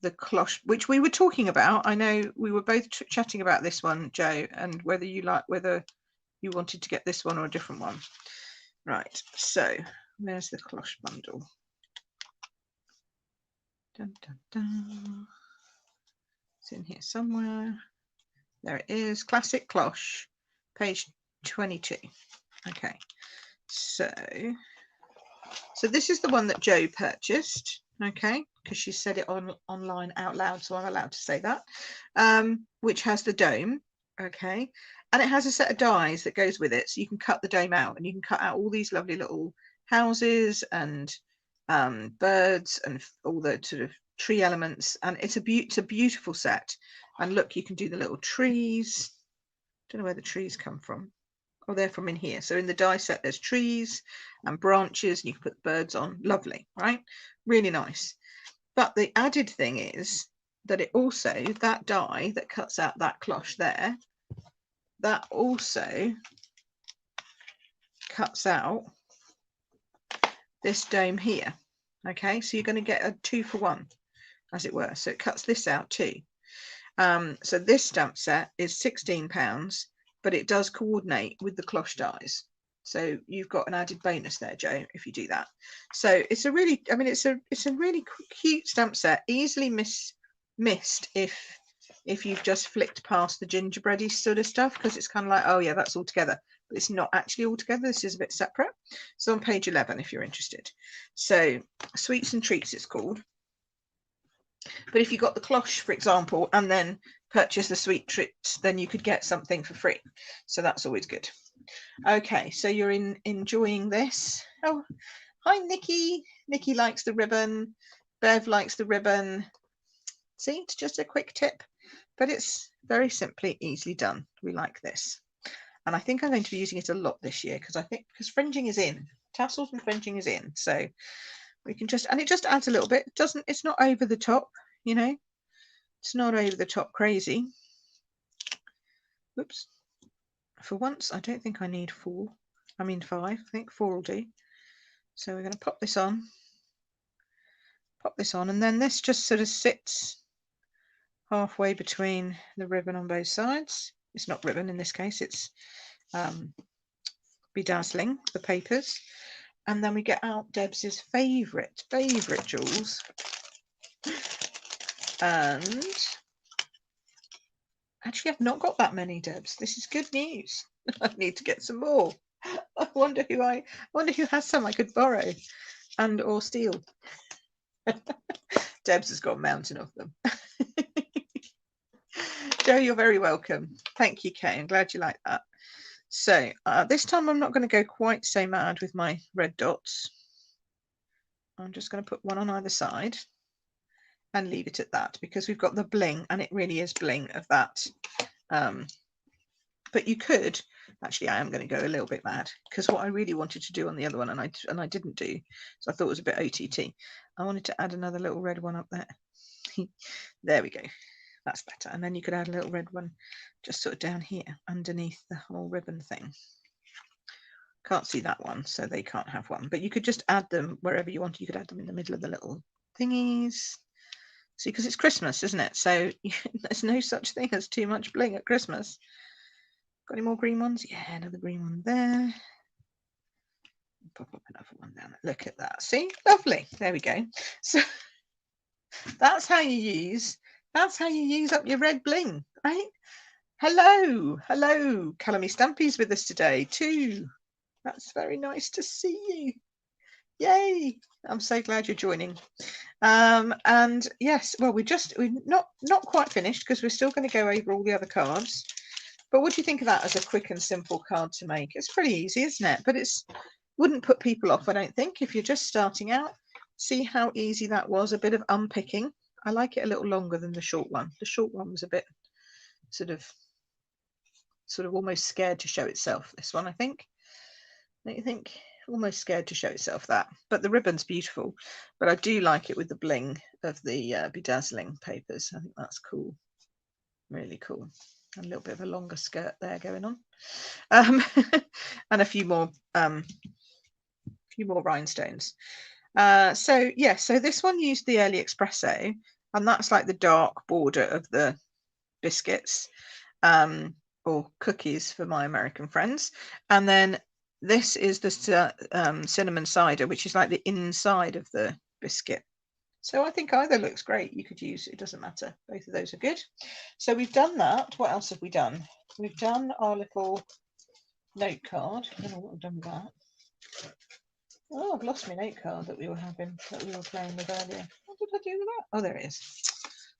the cloche, which we were talking about. I know we were both chatting about this one, Joe, and whether you wanted to get this one or a different one. Right, so there's the cloche bundle. Dun, dun, dun. It's in here somewhere. There it is, classic cloche, page 22. Okay, so this is the one that Joe purchased. Okay, because she said it online out loud, so I'm allowed to say that, which has the dome. Okay, and it has a set of dies that goes with it, so you can cut the dome out and you can cut out all these lovely little houses and birds and all the sort of tree elements, and it's a beautiful set. And look, you can do the little trees. Don't know where the trees come from. Oh, they're from in here. So in the die set, there's trees and branches, and you can put the birds on. Lovely, right? Really nice. But the added thing is that it also, that die that cuts out that cloche there, that also cuts out this dome here. Okay, so you're going to get a 2-for-1, as it were. So it cuts this out too. So this stamp set is £16, but it does coordinate with the cloche dies. So you've got an added bonus there, Joe, if you do that. So it's a really, I mean, it's a really cute stamp set, easily missed if you've just flicked past the gingerbready sort of stuff, because it's kind of like, oh yeah, that's all together, but it's not actually all together. This is a bit separate. So on page 11, if you're interested. So Sweets and Treats it's called. But if you got the cloche, for example, and then purchase the sweet treats, then you could get something for free. So that's always good. Okay, so you're enjoying this. Oh, hi, Nikki. Nikki likes the ribbon. Bev likes the ribbon. See, it's just a quick tip, but it's very simply easily done. We like this. And I think I'm going to be using it a lot this year because fringing is in. Tassels and fringing is in. So we can just, and it just adds a little bit. It's not over the top, you know, it's not over the top crazy. Whoops. For once, I don't think I need 5. I think 4 will do. So we're going to pop this on, and then this just sort of sits halfway between the ribbon on both sides. It's not ribbon in this case, it's Be Dazzling, the papers. And then we get out Debs's favourite jewels. And actually, I've not got that many, Debs. This is good news. I need to get some more. I wonder who has some I could borrow and or steal. Debs has got a mountain of them. Joe, you're very welcome. Thank you, Kay. I'm glad you like that. So this time I'm not going to go quite so mad with my red dots. I'm just going to put one on either side and leave it at that, because we've got the bling, and it really is bling of that. But you could actually, I am going to go a little bit mad, because what I really wanted to do on the other one, and I didn't do, so I thought it was a bit OTT. I wanted to add another little red one up there. There we go. That's better. And then you could add a little red one just sort of down here underneath the whole ribbon thing. Can't see that one, so they can't have one. But you could just add them wherever you want. You could add them in the middle of the little thingies. See, because it's Christmas, isn't it? So there's no such thing as too much bling at Christmas. Got any more green ones? Yeah, another green one there. Pop up another one down there. Look at that. See? Lovely. There we go. So that's how you use up your red bling, right? Hello, Callamy Stampy's with us today too. That's very nice to see you. Yay! I'm so glad you're joining. And yes, well, we're not quite finished because we're still going to go over all the other cards. But what do you think of that as a quick and simple card to make? It's pretty easy, isn't it? But it's wouldn't put people off, I don't think, if you're just starting out. See how easy that was, a bit of unpicking. I like it a little longer than the short one. The short one was a bit sort of almost scared to show itself. This one, I think. Don't you think? Almost scared to show itself, that. But the ribbon's beautiful. But I do like it with the bling of the Be Dazzling papers. I think that's cool. Really cool. A little bit of a longer skirt there going on. And a few more rhinestones. So yeah, so this one used the early espresso, and that's like the dark border of the biscuits, or cookies for my American friends. And then this is the cinnamon cider, which is like the inside of the biscuit. So I think either looks great. You could use, it doesn't matter. Both of those are good. So we've done that. What else have we done? We've done our little note card. I don't know what I've done with that. Oh, I've lost my note card that we were playing with earlier. What did I do with that? Oh, there it is.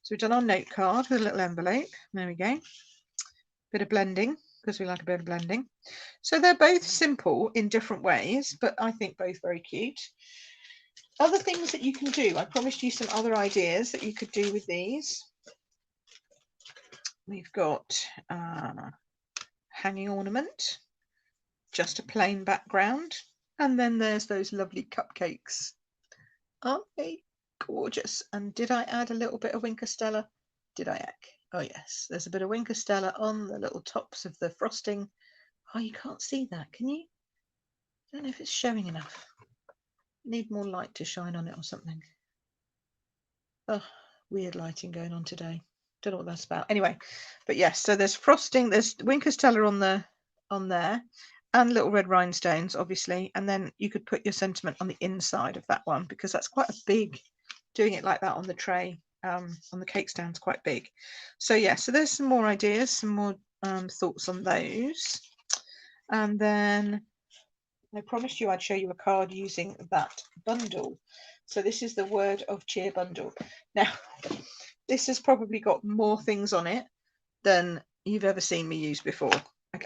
So we've done our note card with a little envelope. There we go. Bit of blending, because we like a bit of blending. So they're both simple in different ways, but I think both very cute. Other things that you can do. I promised you some other ideas that you could do with these. We've got hanging ornament, just a plain background. And then there's those lovely cupcakes. Aren't they gorgeous? And did I add a little bit of Winker Stella? Did I add? Oh yes, there's a bit of Winker Stella on the little tops of the frosting. Oh, you can't see that, can you? I don't know if it's showing enough. Need more light to shine on it or something. Oh, weird lighting going on today. Don't know what that's about. Anyway, but yes, so there's frosting, there's Winker Stella on there, and little red rhinestones, obviously. And then you could put your sentiment on the inside of that one, because that's quite a big, doing it like that on the tray, on the cake stand's quite big. So yeah, so there's some more ideas, some more thoughts on those. And then I promised you I'd show you a card using that bundle. So this is the Word of Cheer bundle. Now, this has probably got more things on it than you've ever seen me use before.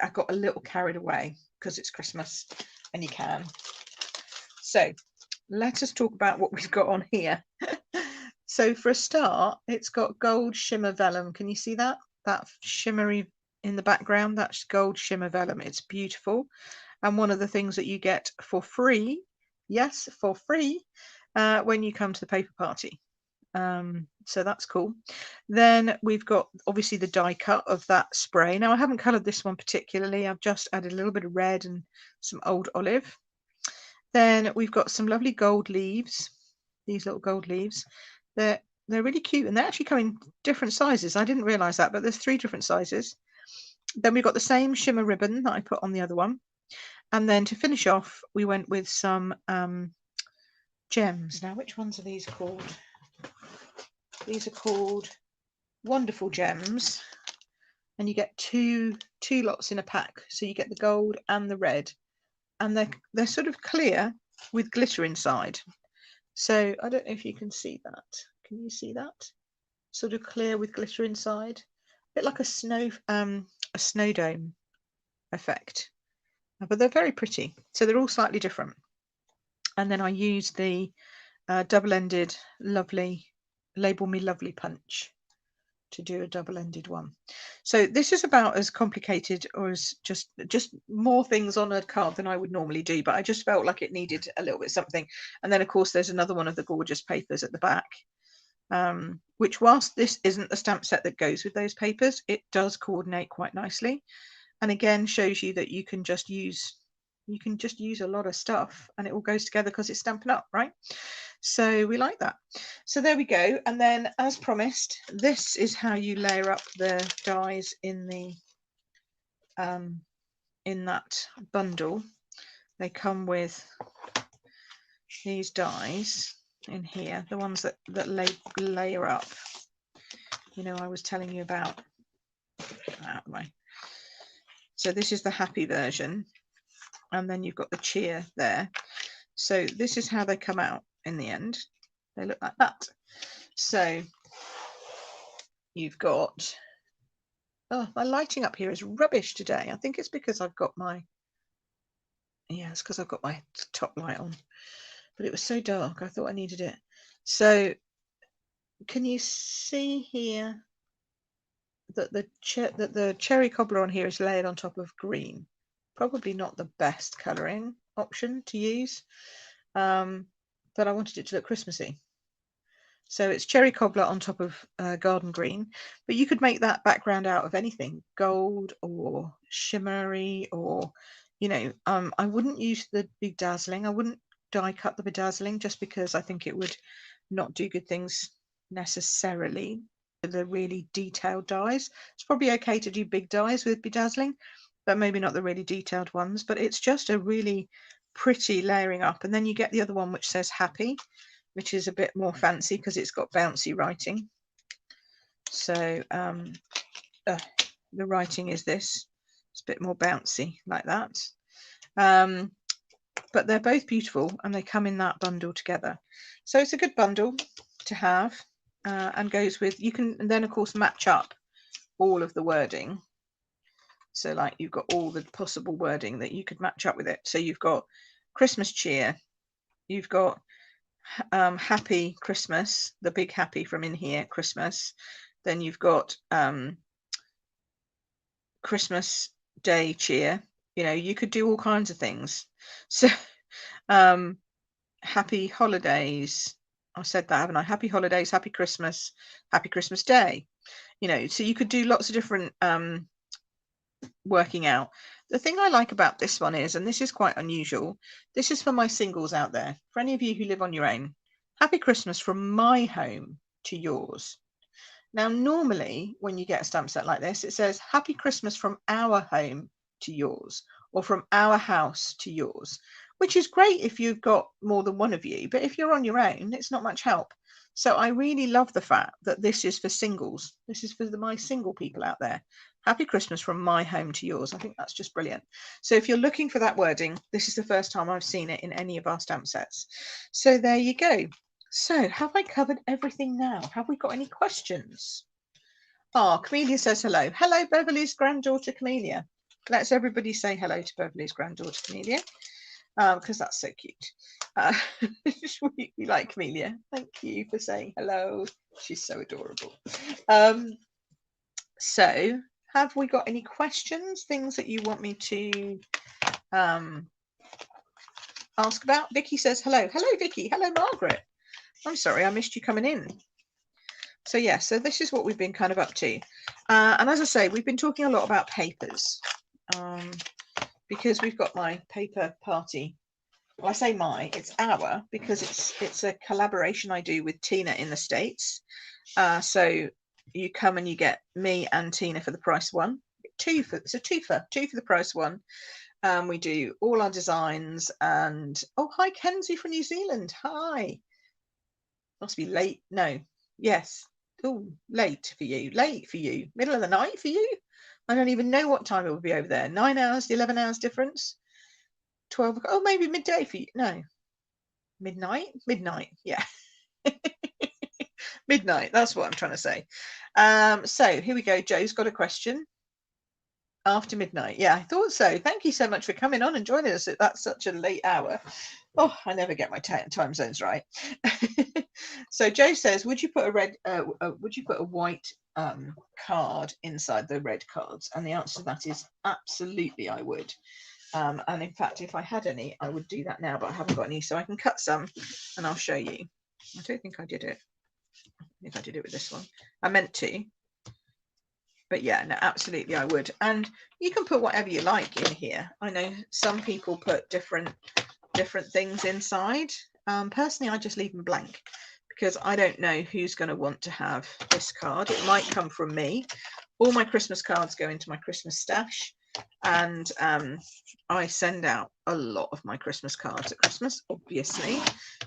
I got a little carried away because it's Christmas and you can. So let us talk about what we've got on here. So for a start, it's got gold shimmer vellum. Can you see that? That shimmery in the background, that's gold shimmer vellum. It's beautiful. And one of the things that you get for free, yes, for free, when you come to the paper party. So that's cool. Then we've got obviously the die cut of that spray. Now I haven't coloured this one particularly. I've just added a little bit of red and some old olive. Then we've got some lovely gold leaves. These little gold leaves. They're really cute, and they actually come in different sizes. I didn't realise that, but there's 3 different sizes. Then we've got the same shimmer ribbon that I put on the other one. And then to finish off, we went with some gems. Now, which ones are these called? These are called Wonderful Gems, and you get two lots in a pack. So you get the gold and the red, and they're sort of clear with glitter inside. So I don't know if you can see that. Can you see that? Sort of clear with glitter inside, a bit like a snow dome effect. But they're very pretty. So they're all slightly different. And then I used the double-ended lovely Label Me Lovely punch to do a double-ended one. So this is about as complicated or as just more things on a card than I would normally do, but I just felt like it needed a little bit something. And then of course there's another one of the gorgeous papers at the back, which whilst this isn't the stamp set that goes with those papers, it does coordinate quite nicely, and again shows you that you can just use a lot of stuff and it all goes together because it's Stampin' Up, right? So we like that. So there we go. And then as promised, this is how you layer up the dies in the in that bundle. They come with these dies in here, the ones that layer up. You know, I was telling you about. Out of the way. So this is the happy version, and then you've got the cheer there. So this is how they come out in the end. They look like that. So you've got, oh, my lighting up here is rubbish today. I think it's because I've got my, yeah, it's because I've got my top light on, but it was so dark I thought I needed it. So can you see here that the cherry cobbler on here is layered on top of green? Probably not the best colouring option to use, but I wanted it to look Christmassy. So it's cherry cobbler on top of garden green, but you could make that background out of anything, gold or shimmery, or, you know, I wouldn't use the Be Dazzling. I wouldn't die cut the bedazzling, just because I think it would not do good things necessarily. The really detailed dies, it's probably okay to do big dies with bedazzling, but maybe not the really detailed ones. But it's just a really pretty layering up. And then you get the other one which says happy, which is a bit more fancy because it's got bouncy writing. So the writing is this. It's a bit more bouncy like that. But they're both beautiful and they come in that bundle together. So it's a good bundle to have, and goes with, you can then of course match up all of the wording. So like you've got all the possible wording that you could match up with it. So you've got Christmas cheer, you've got happy Christmas, the big happy from in here, Christmas. Then you've got Christmas Day cheer. You know, you could do all kinds of things. So happy holidays, I said that, haven't I? Happy holidays, happy Christmas Day. You know, so you could do lots of different working out. The thing I like about this one is, and this is quite unusual, this is for my singles out there, for any of you who live on your own. Happy Christmas from my home to yours. Now, normally when you get a stamp set like this, it says Happy Christmas from our home to yours, or from our house to yours, which is great if you've got more than one of you, but if you're on your own, it's not much help. So I really love the fact that this is for singles. This is for my single people out there. Happy Christmas from my home to yours. I think that's just brilliant. So if you're looking for that wording, this is the first time I've seen it in any of our stamp sets. So there you go. So have I covered everything now? Have we got any questions? Oh, Camellia says hello. Hello, Beverly's granddaughter, Camellia. Let's everybody say hello to Beverly's granddaughter, Camellia, because that's so cute. We like Camellia. Thank you for saying hello. She's so adorable. So have we got any questions, things that you want me to ask about? Vicky says hello. Hello, Vicky. Hello, Margaret. I'm sorry, I missed you coming in. So yeah, so this is what we've been kind of up to. And as I say, we've been talking a lot about papers, because we've got my paper party. Well, I say my, it's our, because it's a collaboration I do with Tina in the States. So you come and you get me and Tina for the price one. It's a twofer for the price one. We do all our designs. And oh, hi Kenzie from New Zealand. Hi. Must be late. No. Yes. Oh, late for you. Late for you. Middle of the night for you. I don't even know what time it will be over there. 9 hours, 11 hours difference. 12 o'clock. Oh, maybe midday for you. No. Midnight? Midnight. Yeah. Midnight. That's what I'm trying to say. So here we go. Joe's got a question. After midnight. Yeah, I thought so. Thank you so much for coming on and joining us at that such a late hour. Oh, I never get my time zones right. So Joe says, would you put a white card inside the red cards? And the answer to that is absolutely, I would. And in fact, if I had any, I would do that now, but I haven't got any, so I can cut some and I'll show you. I don't think I did it. If I did it with this one, I meant to. But yeah, no, absolutely I would. And you can put whatever you like in here. I know some people put different things inside. Personally, I just leave them blank because I don't know who's going to want to have this card. It might come from me. All my Christmas cards go into my Christmas stash, and I send out a lot of my Christmas cards at Christmas, obviously,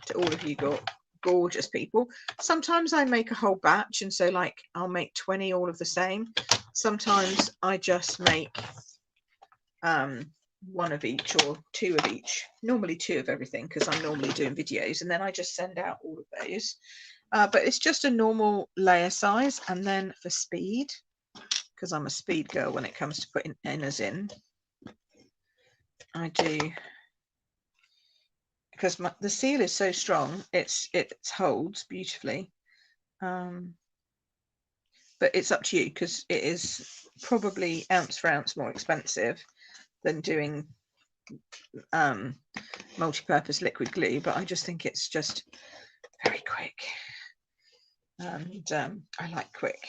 to all of you gorgeous people. Sometimes I make a whole batch, and so like I'll make 20 all of the same. Sometimes I just make one of each or two of each, normally two of everything, because I'm normally doing videos, and then I just send out all of those. But it's just a normal layer size. And then for speed, because I'm a speed girl when it comes to putting inners in, I do, because the seal is so strong, it holds beautifully. But it's up to you, because it is probably ounce for ounce more expensive than doing multi-purpose liquid glue, but I just think it's just very quick, and I like quick.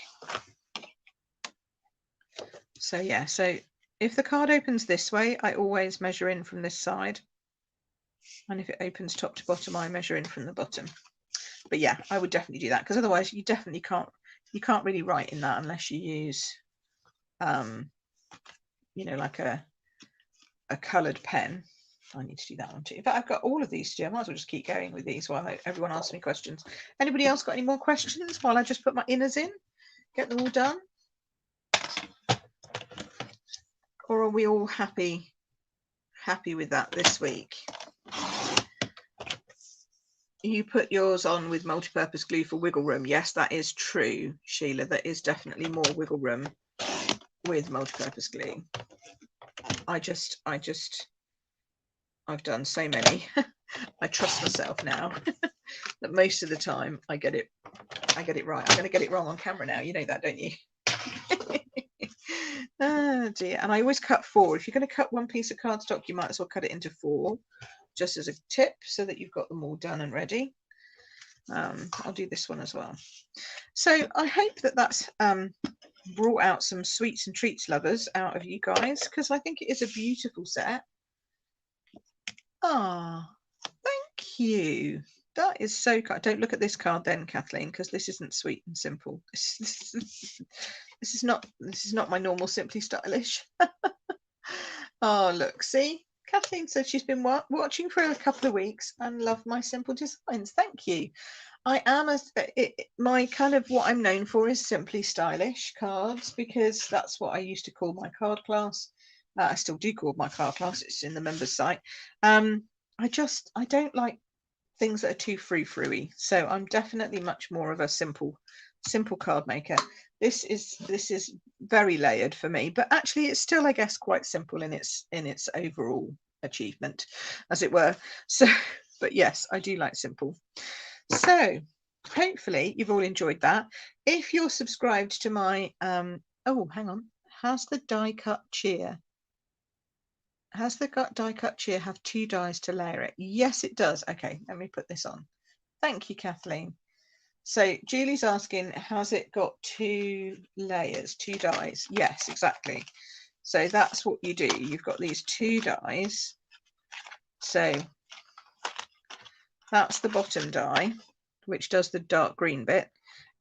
So yeah, so if the card opens this way, I always measure in from this side, and if it opens top to bottom, I measure in from the bottom. But yeah, I would definitely do that, because otherwise you definitely can't really write in that unless you use you know, like a coloured pen. I need to do that one too. But I've got all of these to do. I might as well just keep going with these while everyone asks me questions. Anybody else got any more questions while I just put my inners in, get them all done? Or are we all happy with that this week? You put yours on with multi-purpose glue for wiggle room. Yes, that is true, Sheila. There is definitely more wiggle room with multi-purpose glue. I've done so many. I trust myself now that most of the time I get it right. I'm going to get it wrong on camera now. You know that, don't you? Oh dear. And I always cut 4. If you're going to cut one piece of cardstock, you might as well cut it into 4, just as a tip, so that you've got them all done and ready. I'll do this one as well. So I hope that that's brought out some sweets and treats lovers out of you guys, because I think it is a beautiful set. Ah, thank you. That is so kind. Don't look at this card then, Kathleen, because this isn't sweet and simple. This is not my normal Simply Stylish. Oh, look, see, Kathleen said she's been watching for a couple of weeks and loved my simple designs. Thank you. I am my kind of, what I'm known for is Simply Stylish cards, because that's what I used to call my card class. I still do call my card class. It's in the members site. I don't like things that are too frou-frou-y, so I'm definitely much more of a simple card maker. This is very layered for me, but actually it's still, I guess, quite simple in its overall achievement, as it were. So, but yes, I do like simple. So hopefully you've all enjoyed that. If you're subscribed to my oh, hang on, has the die cut cheer have 2 dies to layer it? Yes, it does. Okay, let me put this on. Thank you, Kathleen. So Julie's asking, has it got 2 layers, 2 dies? Yes, exactly. So that's what you do. You've got these 2 dies. So that's the bottom die, which does the dark green bit,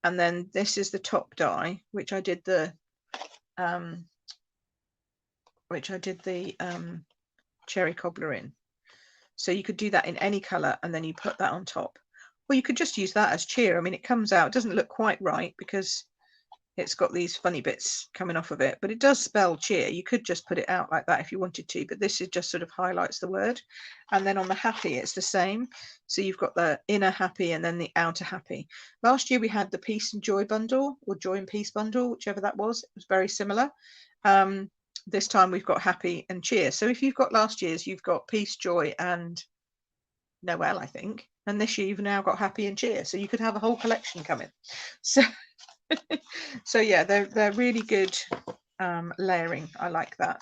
and then this is the top die, which I did the cherry cobbler in. So you could do that in any color, and then you put that on top, or you could just use that as cheer. I mean, it comes out, it doesn't look quite right because it's got these funny bits coming off of it, but it does spell cheer. You could just put it out like that if you wanted to, but this is just sort of highlights the word. And then on the happy, it's the same. So you've got the inner happy and then the outer happy. Last year we had the peace and joy bundle, or joy and peace bundle, whichever that was. It was very similar. This time we've got happy and cheer. So if you've got last year's, you've got peace, joy and Noel, I think, and this year you've now got happy and cheer. So you could have a whole collection coming. So so yeah, they're really good layering. I like that.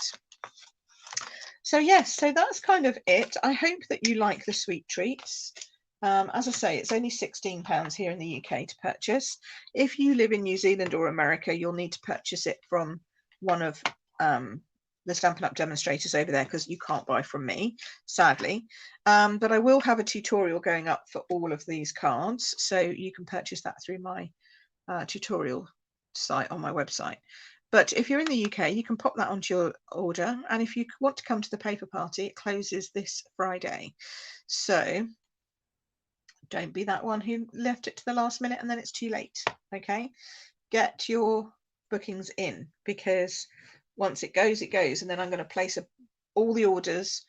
So yes, so that's kind of it. I hope that you like the sweet treats. As I say, it's only £16 here in the UK to purchase. If you live in New Zealand or America, you'll need to purchase it from one of the Stampin' Up demonstrators over there, because you can't buy from me, sadly. But I will have a tutorial going up for all of these cards, so you can purchase that through my tutorial site on my website. But if you're in the UK, you can pop that onto your order, and if you want to come to the paper party, it closes this Friday, so don't be that one who left it to the last minute and then it's too late. Okay, get your bookings in, because once it goes, and then I'm going to place all the orders,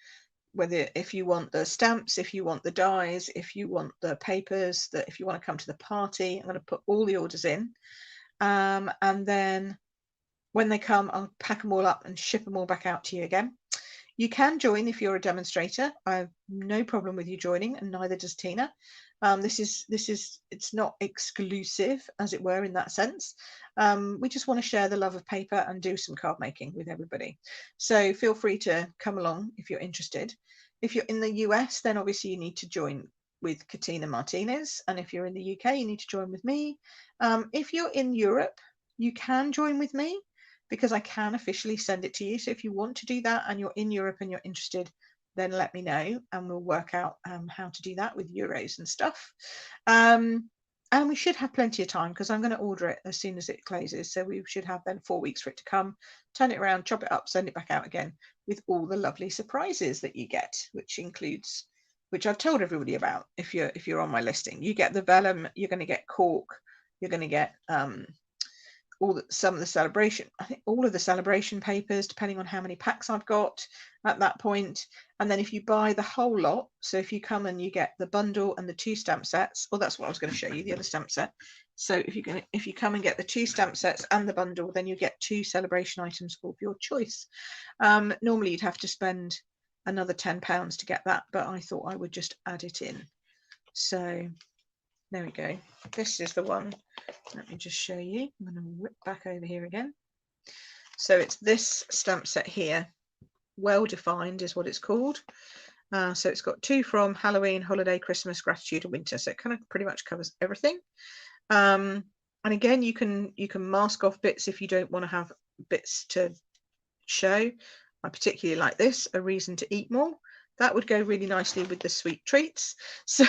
whether if you want the stamps, if you want the dies, if you want the papers, that if you want to come to the party, I'm going to put all the orders in. And then when they come, I'll pack them all up and ship them all back out to you again. You can join if you're a demonstrator. I have no problem with you joining, and neither does Tina. It's not exclusive, as it were, in that sense. We just want to share the love of paper and do some card making with everybody. So feel free to come along if you're interested. If you're in the US, then obviously you need to join with Katina Martinez, and if you're in the UK, you need to join with me. If you're in Europe, you can join with me, because I can officially send it to you. So if you want to do that and you're in Europe and you're interested, then let me know and we'll work out how to do that with euros and stuff. And we should have plenty of time, because I'm going to order it as soon as it closes. So we should have then 4 weeks for it to come, turn it around, chop it up, send it back out again, with all the lovely surprises that you get, which includes, which I've told everybody about. If you're on my listing, you get the vellum, you're going to get cork, you're going to get some of the celebration, I think all of the celebration papers, depending on how many packs I've got at that point. And then if you buy the whole lot, so if you come and you get the bundle and the 2 stamp sets, well, that's what I was going to show you, the other stamp set. So if you come and get the 2 stamp sets and the bundle, then you get 2 celebration items of your choice. Normally you'd have to spend another £10 to get that, but I thought I would just add it in. So there we go. This is the one. Let me just show you. I'm going to whip back over here again. So it's this stamp set here. Well Defined is what it's called. So it's got 2 from Halloween, Holiday, Christmas, Gratitude, and Winter. So it kind of pretty much covers everything. And again, you can mask off bits if you don't want to have bits to show. I particularly like this, A Reason to Eat More. That would go really nicely with the sweet treats. So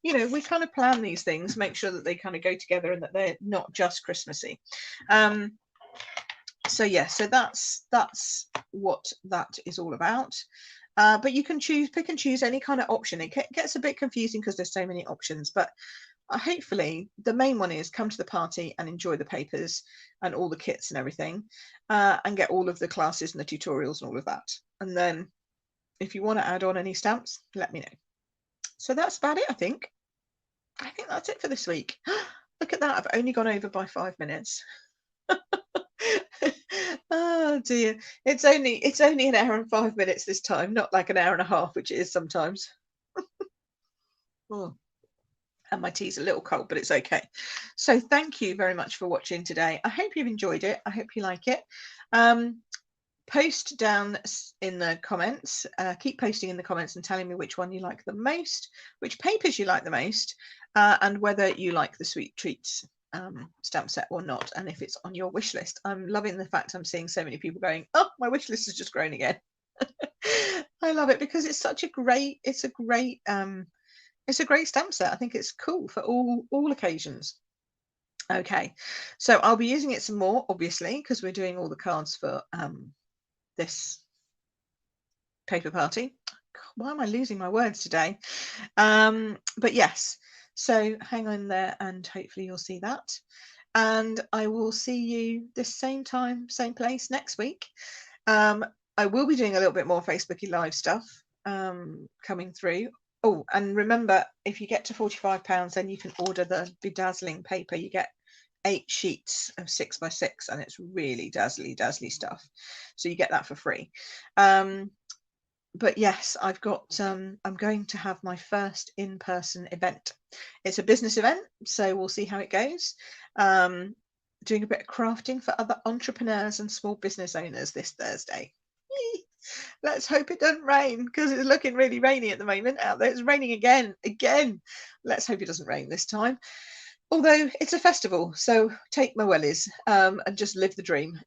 you know, we kind of plan these things, make sure that they kind of go together and that they're not just Christmassy. So yeah, so that's what that is all about. But you can pick and choose any kind of option. It gets a bit confusing because there's so many options, but hopefully the main one is come to the party and enjoy the papers and all the kits and everything, and get all of the classes and the tutorials and all of that. And then if you want to add on any stamps, let me know. So that's about it, I think. I think that's it for this week. Look at that, I've only gone over by 5 minutes. Oh dear, it's only an hour and 5 minutes this time, not like an hour and a half, which it is sometimes. Oh, and my tea's a little cold, but it's okay. So thank you very much for watching today. I hope you've enjoyed it. I hope you like it. Post down in the comments, keep posting in the comments and telling me which one you like the most, which papers you like the most, and whether you like the sweet treats stamp set or not, and if it's on your wish list. I'm loving the fact I'm seeing so many people going, oh, my wish list has just grown again. I love it because it's such a great, it's a great stamp set. I think it's cool for all occasions. Okay, so I'll be using it some more, obviously, because we're doing all the cards for this paper party. God, why am I losing my words today? But yes, so hang on there and hopefully you'll see that. And I will see you this same time, same place next week. I will be doing a little bit more Facebooky Live stuff coming through. Oh, and remember, if you get to £45, then you can order the Be Dazzling paper. You get 8 sheets of 6x6, and it's really dazzly stuff. So you get that for free. But yes, I've got I'm going to have my first in-person event. It's a business event, so we'll see how it goes. Doing a bit of crafting for other entrepreneurs and small business owners this Thursday. Let's hope it doesn't rain, because it's looking really rainy at the moment out there. It's raining again. Let's hope it doesn't rain this time. Although it's a festival, so take my wellies and just live the dream.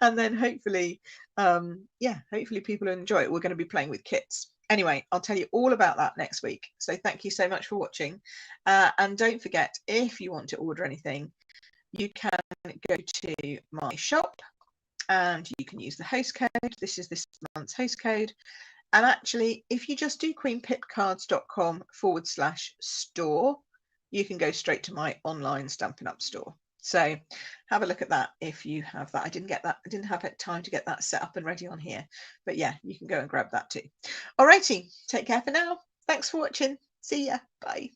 And then hopefully, hopefully people enjoy it. We're going to be playing with kits. Anyway, I'll tell you all about that next week. So thank you so much for watching. And don't forget, if you want to order anything, you can go to my shop and you can use the host code. This is this month's host code. And actually, if you just do queenpipcards.com/store, you can go straight to my online Stampin' Up store. So have a look at that if you have that. I didn't have time to get that set up and ready on here, but yeah, you can go and grab that too. Alrighty, take care for now. Thanks for watching. See ya. Bye.